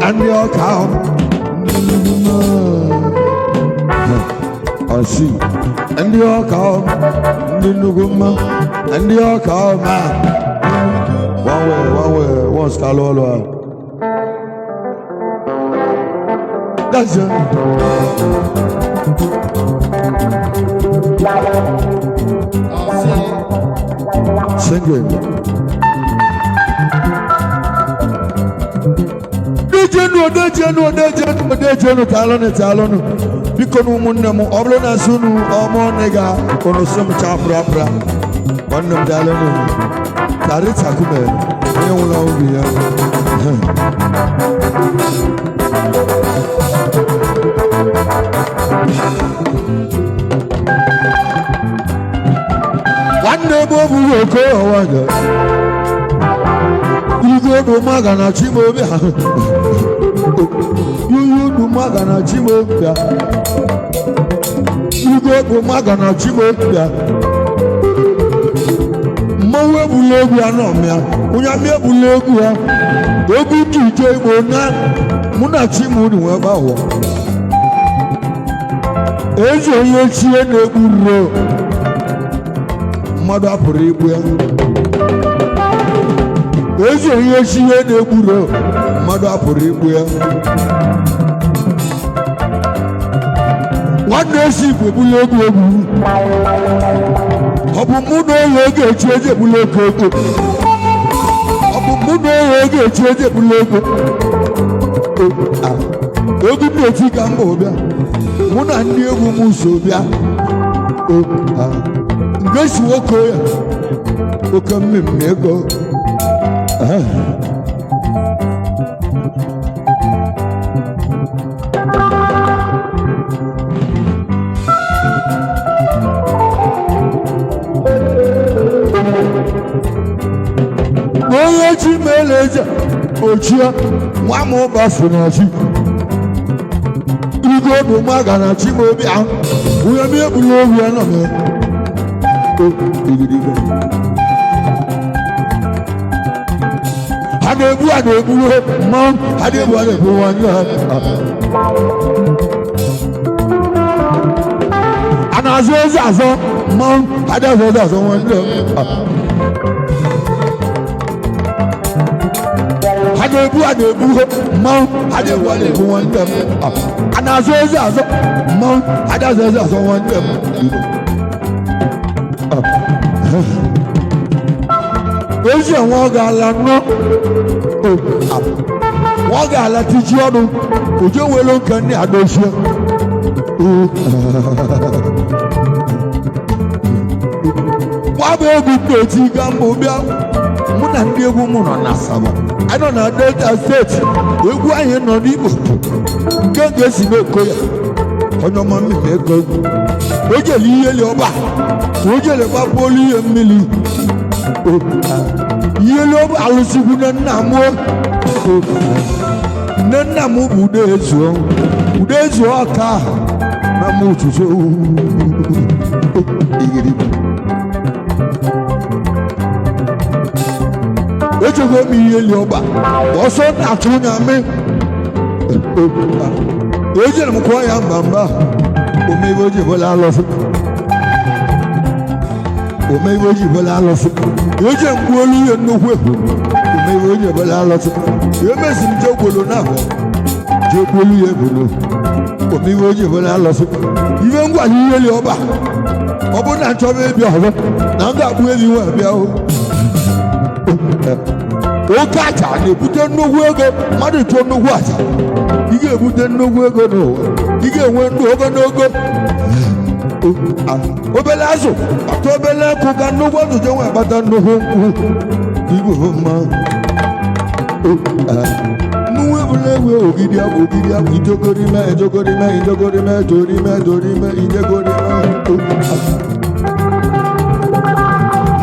and your cow. I see. And your cow, Nuguma, and your cow, man. One way, one scalolo. That's it. Sing it. Dejenu talonu bikonu munnemu oblona sunu omo nega kono sum chapra wannam dalonu tarita kume yewula ubiya oko ọwanya igwe bụ maga na chimobia yuyu bụ maga na chimobia igwe bụ maga na chimobia mmanwụ ebula egwu ya n'ọmịa onye amị ebula egwu ya egwu dị ije igbo na mụ na chimodi wee gbahọ ezi onye chie na-egbu ruo mmadụ apụrụ igbu ya ezi onye chie na-egbu ruo mmadụ apụrụ igbu ya nwanne esi igbo ebula egwu egwu ọ bụ mụ na onye oge echi eji ebula ego ego ọ bụ mụ na onye oge echi eji ebula ego ego na-eti ka mba ụbịa mụ na ndị egwu m so bịa nke si nwoke ya oke mmemme ego onye chi mere eze ochie nwa m ụba so na chi igwe bụ maga na chi ma obi ahụ onye m egbula obi ya nọ mee ha na-egbu mmanwụ ha na-egbu nwanyị ha a na-azụ eze azọ mmanwụ ha na-azụ eze azọ nwanne ha na-egbu mmanwụ ha na-egbu nwanne m a na-azụ eze azọ mmanwụ ha na-azụ eze azọ nwanne m ezi enwe ọ ga-ala nnọọ ọ ga-ala tiji ọnụ oje welu nke ndị adochie gbaba egwu na-eti ga mba bịa mụ na ndị egwu m nọ na Asaba anyị nọ na Delta steeti egwu anyị nọ n'Igbo nke ga-esi n'oko ya onye ọma mmemme ego o jere ihe li ọba o jere gbapụolu ihe mmiri ihe li ọba alụsigwu nne nna m bụ Udenze ọka na m ụtụtụ echego m ihe li ọba ọsọ na-achụ onye amị ejere m kwụọ ya mba omeibe oji bụla alụsị eje mgbu olu ihe nnukwu egwu omeibe oji bụla alụsị emesi m je gwolo na abụọ je gwolu ya ebolo omeibe oji bụla alụsị ihe ngwa ihe li ọba ọ bụ na nchọba ebi ọzọ na m ga-akpụ elu nwe abịa oke aja na-ebute nnukwu ego mmadụ chọọ nnukwu aja ị ga-ebute nnukwu ego n'ụwa ị ga-enwe ndụ ogologo obele azụ kpata obele nkụ ka nnukwu azụ je nwe akpata nnukwu nkwụ igwe mma nnukwu ebule egwe ogidi abụ ijogorime ijegorime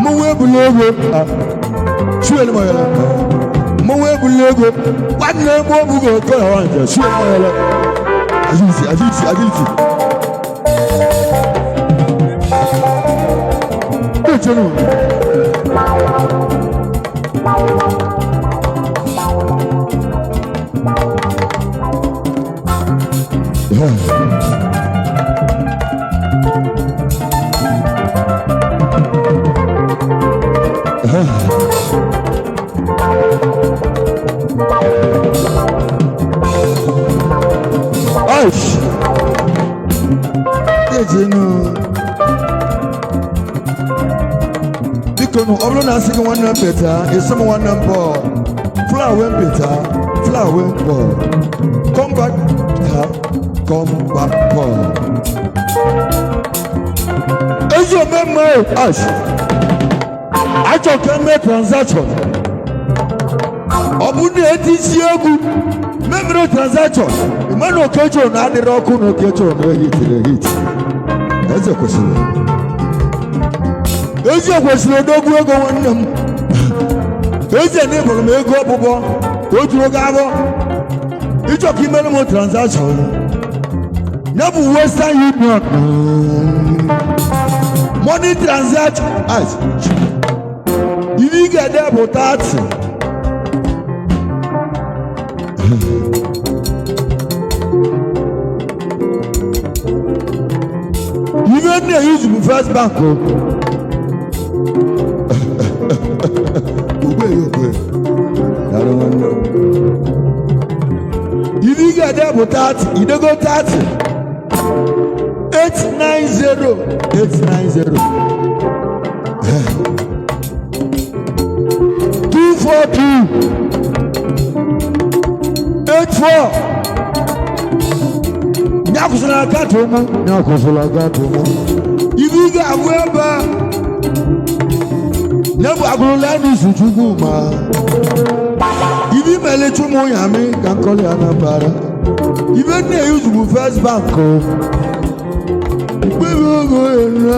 mmanwụ ebule egwe suele moyala mmanwụ ebule ego nwanne m obugo okoya wanje suele moyala agility echenu biko ọ bụrụ na asị gị nwanne m peta esi m nwanne m pọ flower peta flower pọ come back pọ ezi omemme ash achọ ka eme transaction ọ bụ na etisi egwu memere transaction ịmana okecho na adịrị ọkụ na okecho na ehitiri eze kwesịrị ezi kwesịrị odogwu ego nwanne m ezi na ịbụrụ m ego ọbụbọ o juru gị abụọ ịchọ ka imere m transaction ya bụ Western Union money transaction ibe ị ga-ede bụ 30 ibe na-eyuzu bụ First Bank ibe ị ga-ede bụ 30 idego 30 890 242 84 nyakwụsịrị akatụ ụmụ nyakwụsịrị akatụ ụmụ ibe ị ga-abụ ebe nebu agụrụla n'isi Chukwuma ibe imele chụmụ ya mi ka nkọli Anambra ibe na-eyuzu bụ First Bank mkpebi ogo elu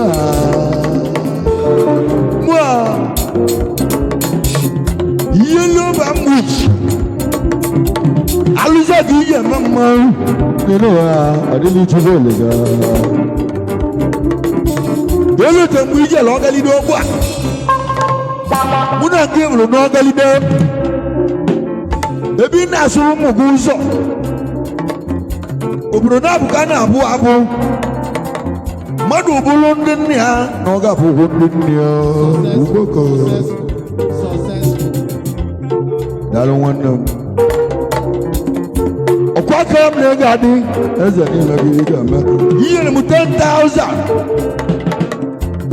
mụa ihe n'oba mgbuchi alụza gị ihe eme mmanwụ nínú wa adịghị Chukwu elega elote mgbe ije la ọgalide ọgbụ a mụ na nke nwere n'ọgalide ebe ị na-asụrụ ụmụ gị ụzọ obodo na-abụ ka a na-abụ abụ mmadụ bụrụ ndị nne ha na ọ ga-abụkwu ndị nne ya ugboko daalụ nwanne m ọkwa aka m na ego adị eze niile gị ga-eme inyere m 10,000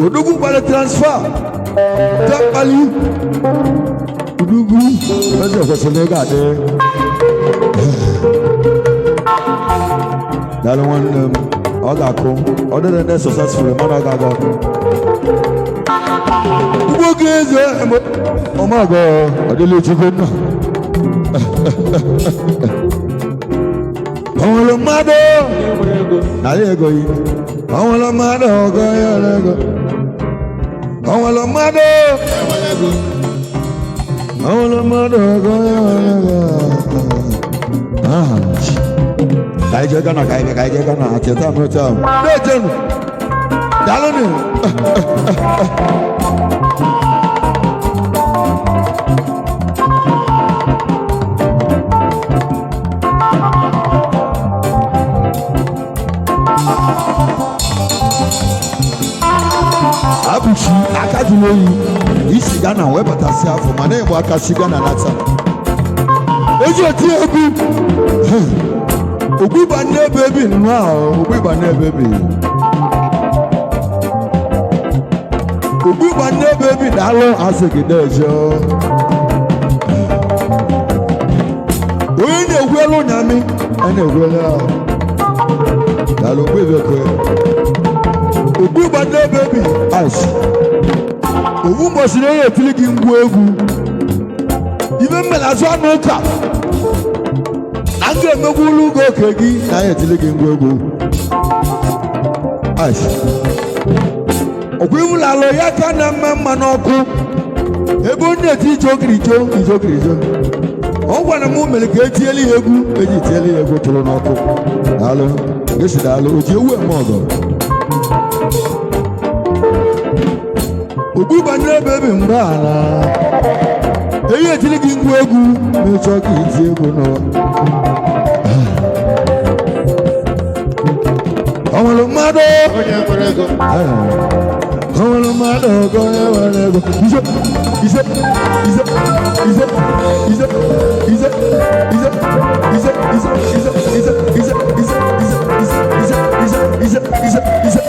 odogwu gbara transfer dakpali udugwu eze kwesịrị ego adị daalụ nwanne m ọ ga-akụ ọ dịrị ndị successful mana ọ ga-aga ugbo gị eze ọmago ọdịla Chukwu nna ọnwụrụ mmadụ narị ego yi ọnwụrụ mmadụ ọgọ ya ego ọnwụrụ mmadụ ọnwụrụ mmadụ ọgọ ya ego ka ije Ghana ka ije Ghana atịta m otu ahụ na-ejenu daalụnụ abụchi aka jụrụ oyi isi Ghana wee batasị afọ ma na-egbu aka si Ghana Nnata eji eti egwu ogbuba n'ebe ebi nnụ ahụ ogbuba n'ebe ebi ogbuba n'ebe ebi daalụ asịgide eje onye na-egwelu nyami a na-egwelu ahụ daalụ gbebekwe ogbuba n'ebe ebi asị owu mbọsịrị onye etili gị ngwa egwu ibe mmele azụ anụ ụka a ga-emegbu ụlọ ugo oke gị na ya etili gị ngwa egwu ọkwa iwụlọ alụ ya ka na mma mma n'ọkụ ebe onye eti ijogirijo ọ gwara m mere ka etiela ya egwu eji tiela ya egwu tụrụ n'ọkụ daalụ esi daalụ o ji ewu eme ọgọ ogbuba n'ebe ebe mgbe ala eyi etili gị ngwa egwu mechọ ka iti egwu nọ ọnwụrụ mmadụ onye nwere ego ọnwụrụ mmadụ ọgọ onye nwere ego ise ise ise ise ise ise ise ise ise ise ise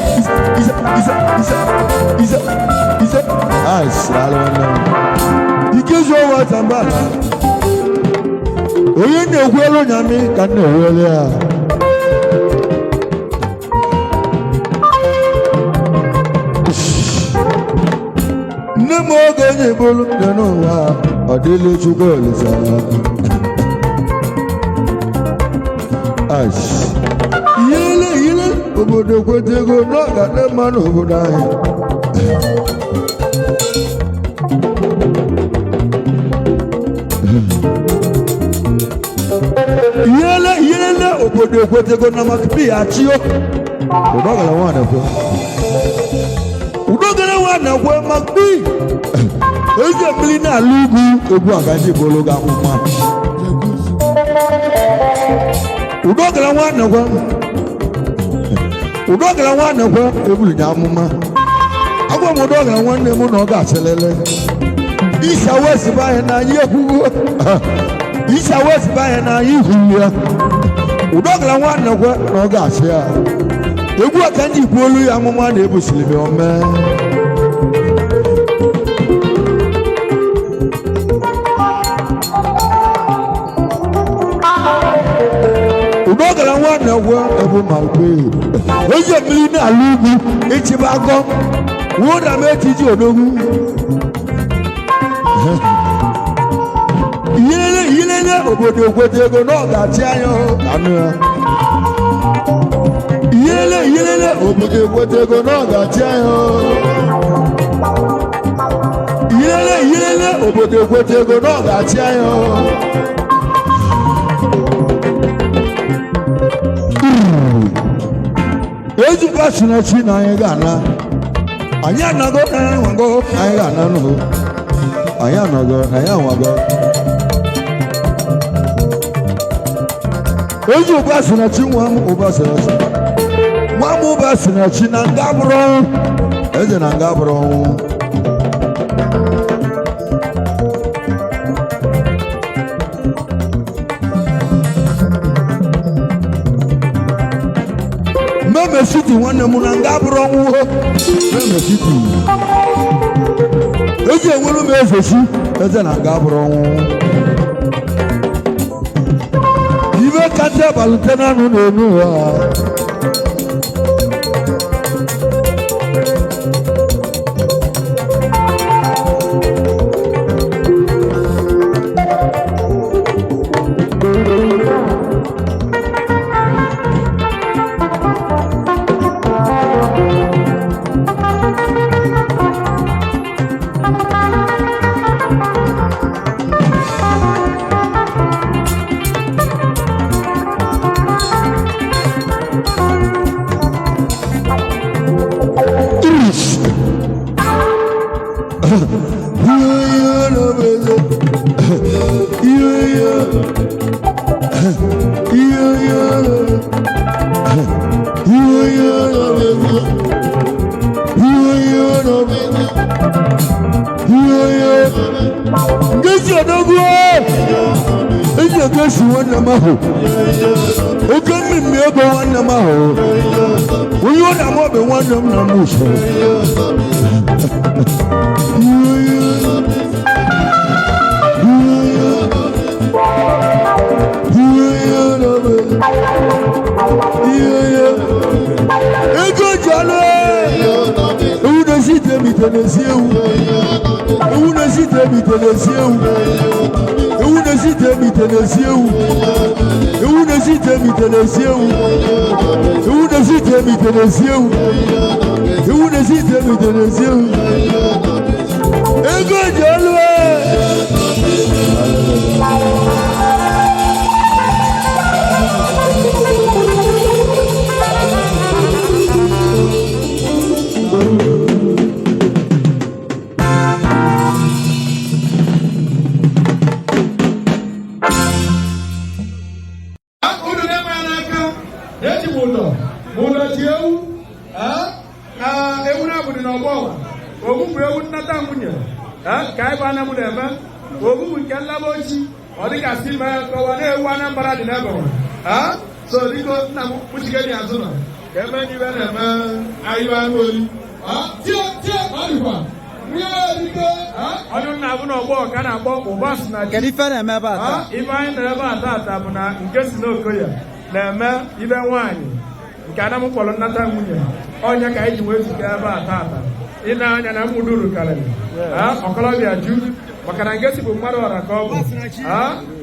ise ise ikezu ọwa tamba onye na-egwelu nyami ka m na-ewelu ya nne m oge onye bụrụ dị n'ụwa ọ dịla Chukwu Olisa ihele obodo kweta ego n'ọga dị mma n'obodo anyị Yele obodo kwetego na makpi achio. Udogala wana kwa makpi. Eze mli na lugu egwu agaji bologa mma. Udogala wana kwa egwu nya mma. Agwa mudogala wana mu na oga selele. Isa wesi ba na yehu. Isa wesi ba na yehu ya. Udogala wana kwa na oga sia. Egwu akanji bolu ya mma na ebusilime ome. Udogala wana kwa ebu malpe. Oje mli na lugu ichibago. Woda metiji odogu. Yele obodo kwetego no ga ti ayo anu. Yele obodo kwetego no ga ti ayo. Yele obodo kwetego no ga ti ayo. Eji pasuna china yegana. Anya nago na wango aya na no. Aya nago aya wango. Eji pasuna chinwa mu obasara. Mwa mu basuna china ngabro. Eje na ngabro. Meme city wane muna ngabro wo. Meme city. Eje wolu mefesi. Eje na ngabro wo. Ibe kate balutena nunu wa. Kelifere meba Ivan never that abuna ngesi no koya na eme ibe nwanyi nke ana m kwọrọ nnata nwunye onye ka eji wee zuga ebe a tata ina anya na muduru kalemi okolobia ju maka na ngesi bụ mmadụ ọra ka ọ bụ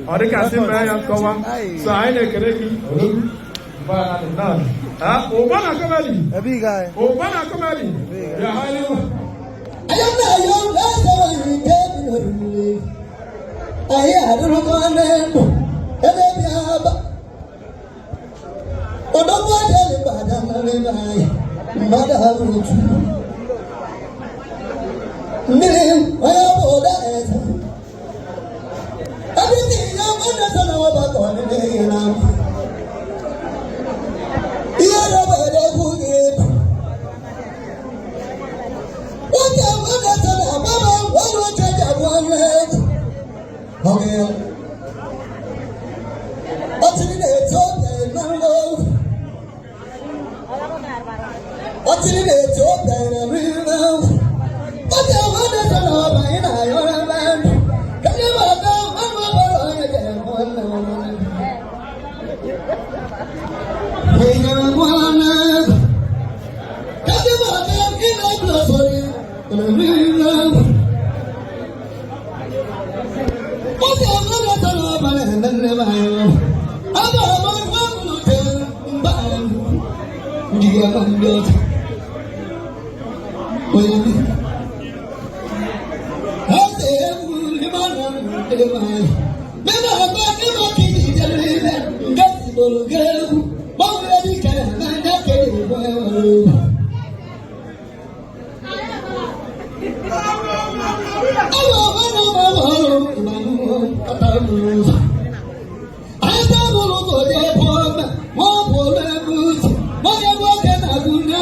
ọ dịka sị mee ya nkọwa so anyị na-ekele gị Ubana Kamali. A big guy. Ubana Kamali. Yeah, I know. I am not young, that's all you get. I had a look on them. And then you have. Oh, don't want anybody. Mother, have you? Name, I have all that. Everything I'm under the know about on the day, and I'm. You're over there who gave. What the Mama, what do I take up one leg? Okay. What's in it? What's in it? Open and real. What the wonder to know by your man? Can you go? I'm again.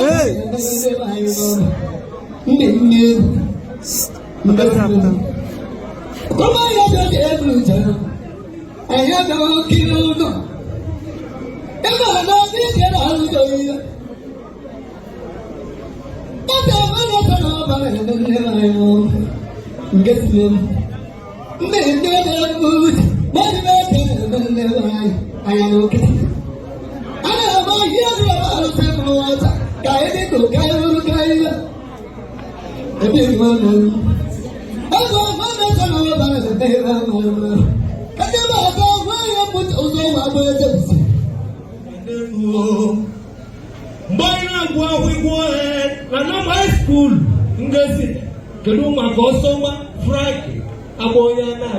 Hey, you're one. Can you go? In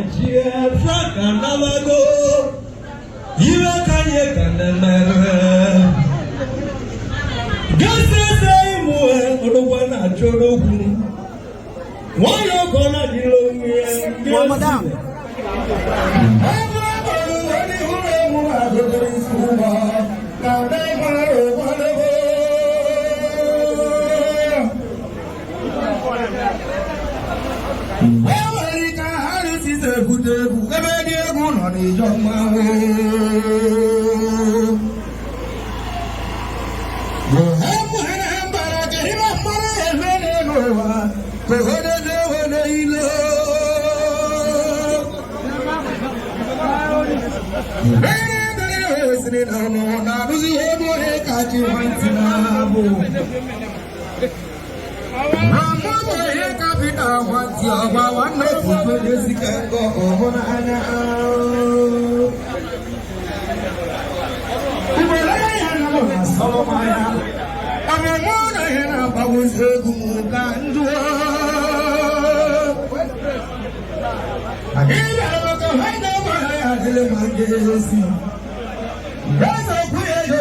my blood for you. Real.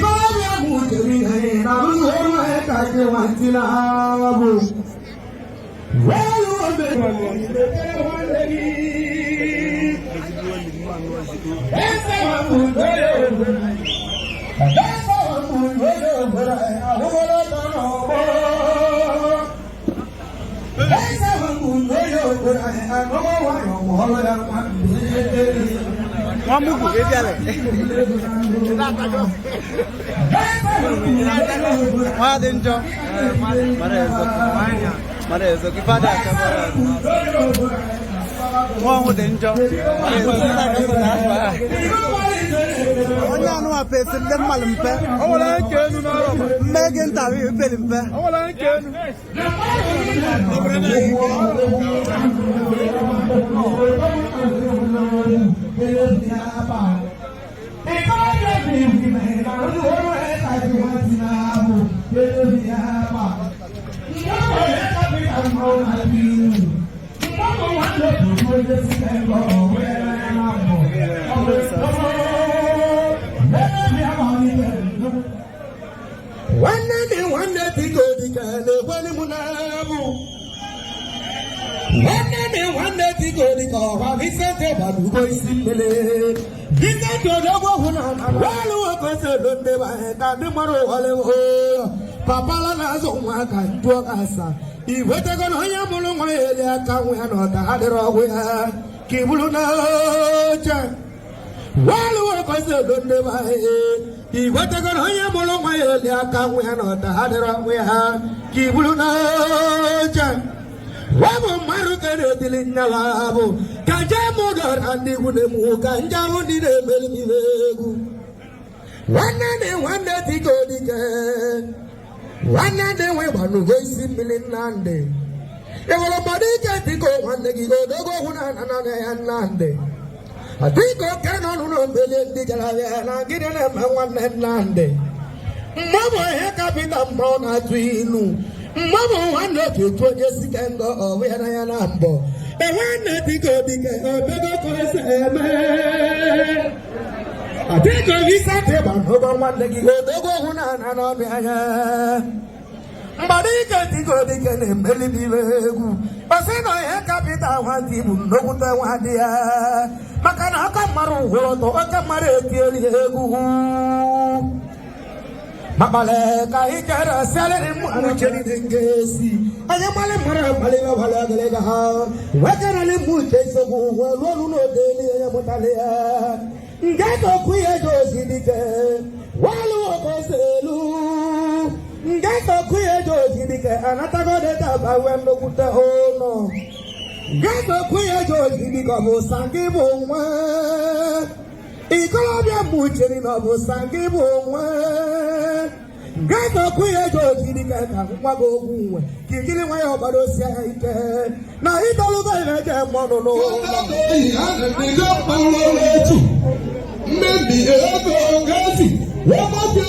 What's the wonder to know by your man? I'm Mwamugu ebiale. Mwadenjo. Marezo kifada kabara. Mwadenjo. Onya no apese dem malimpe. Ola nkenu na roba. Megen tawi pelimpe. Ola nkenu. One day to go to Ghana, one day to go to Ghana, we sent a boy simply. This is the double one. Well, what was the Papa Lazo, one can do us. If we're going to have a long way, I can't win on the other way. Kibuluna. Well, what was the He went to go home along my early account. We are not the harder we have. Kibuluna. Wabo Maruka in Nalabo. Kajamoga and the Wooden Kanjamu did a baby. One day to go again. One day we want to go simply Nande. Everybody can go one day go and Nande. I think I cannot run billion and I get them one and Nande. Mama, heck up in the Mona Twinu. Mama, one day to Jessica and go away and I am ambo. And one day to go I think I listen to one day go and but he can't go and belly be very good. But say no, I capital one team, no one dear. Makanaka Maru, Mabaleka, he can sell it in Gesi. I am a Malega. Where can I live with Jason? Well, no daily, Motalia. Get a queer dose in the game. Get a queer dose in the game. And I got it up. I went to put the whole no. Get a queer dose in the game. Sangibo. Ecologia Mucheri Novo Sangibo. Get a queer dose in the game. Wago. Kicking away over those. Now he don't look like a mono. Maybe a Gati. What about the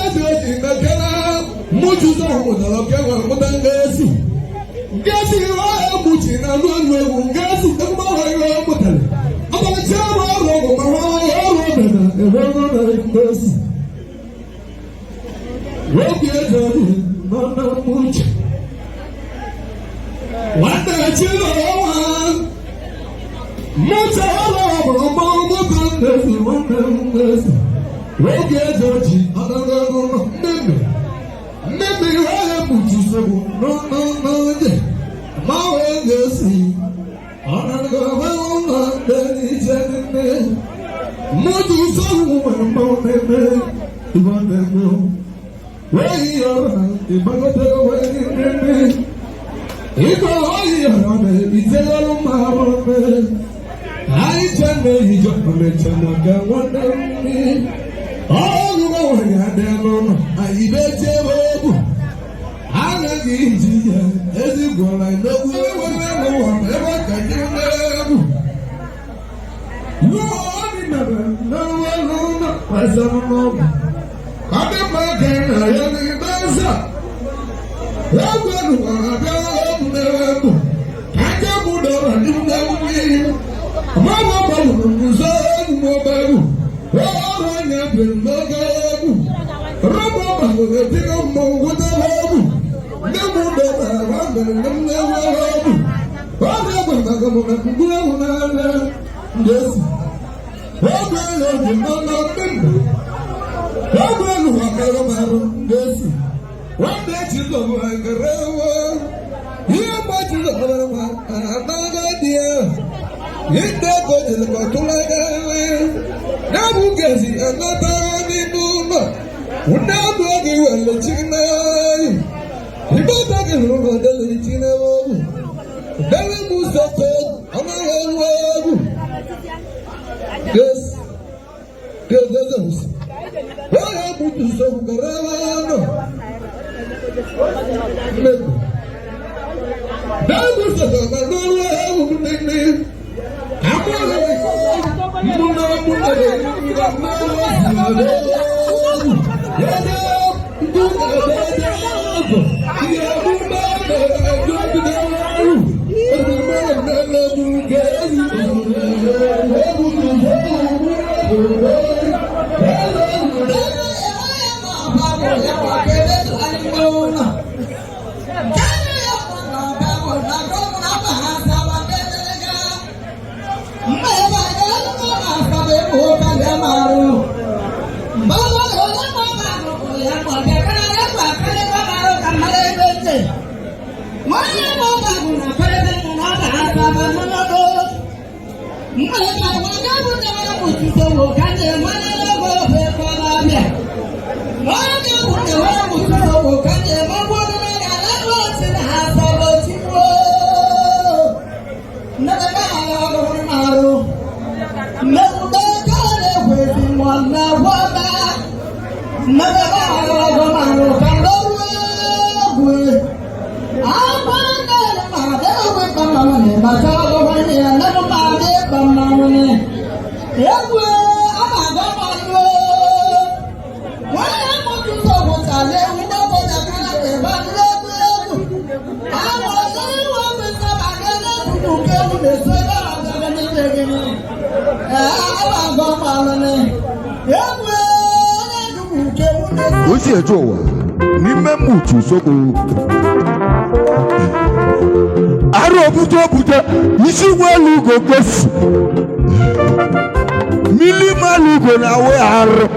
Mutu Gati, Gati, Mutin, and one way, Gati, the Mara, about what the children Nabugezi Nnata n'ime Unadu oge wele chinayi Ibata ge rugo dele chinawu Dele musoko amawu Yes Yes Wala mutu so garawano Meku Dele musoko garawano nini Amale Muna Osi ejowa n'ime mutu soko aro buto isi welu go gofu mili malu go na we aro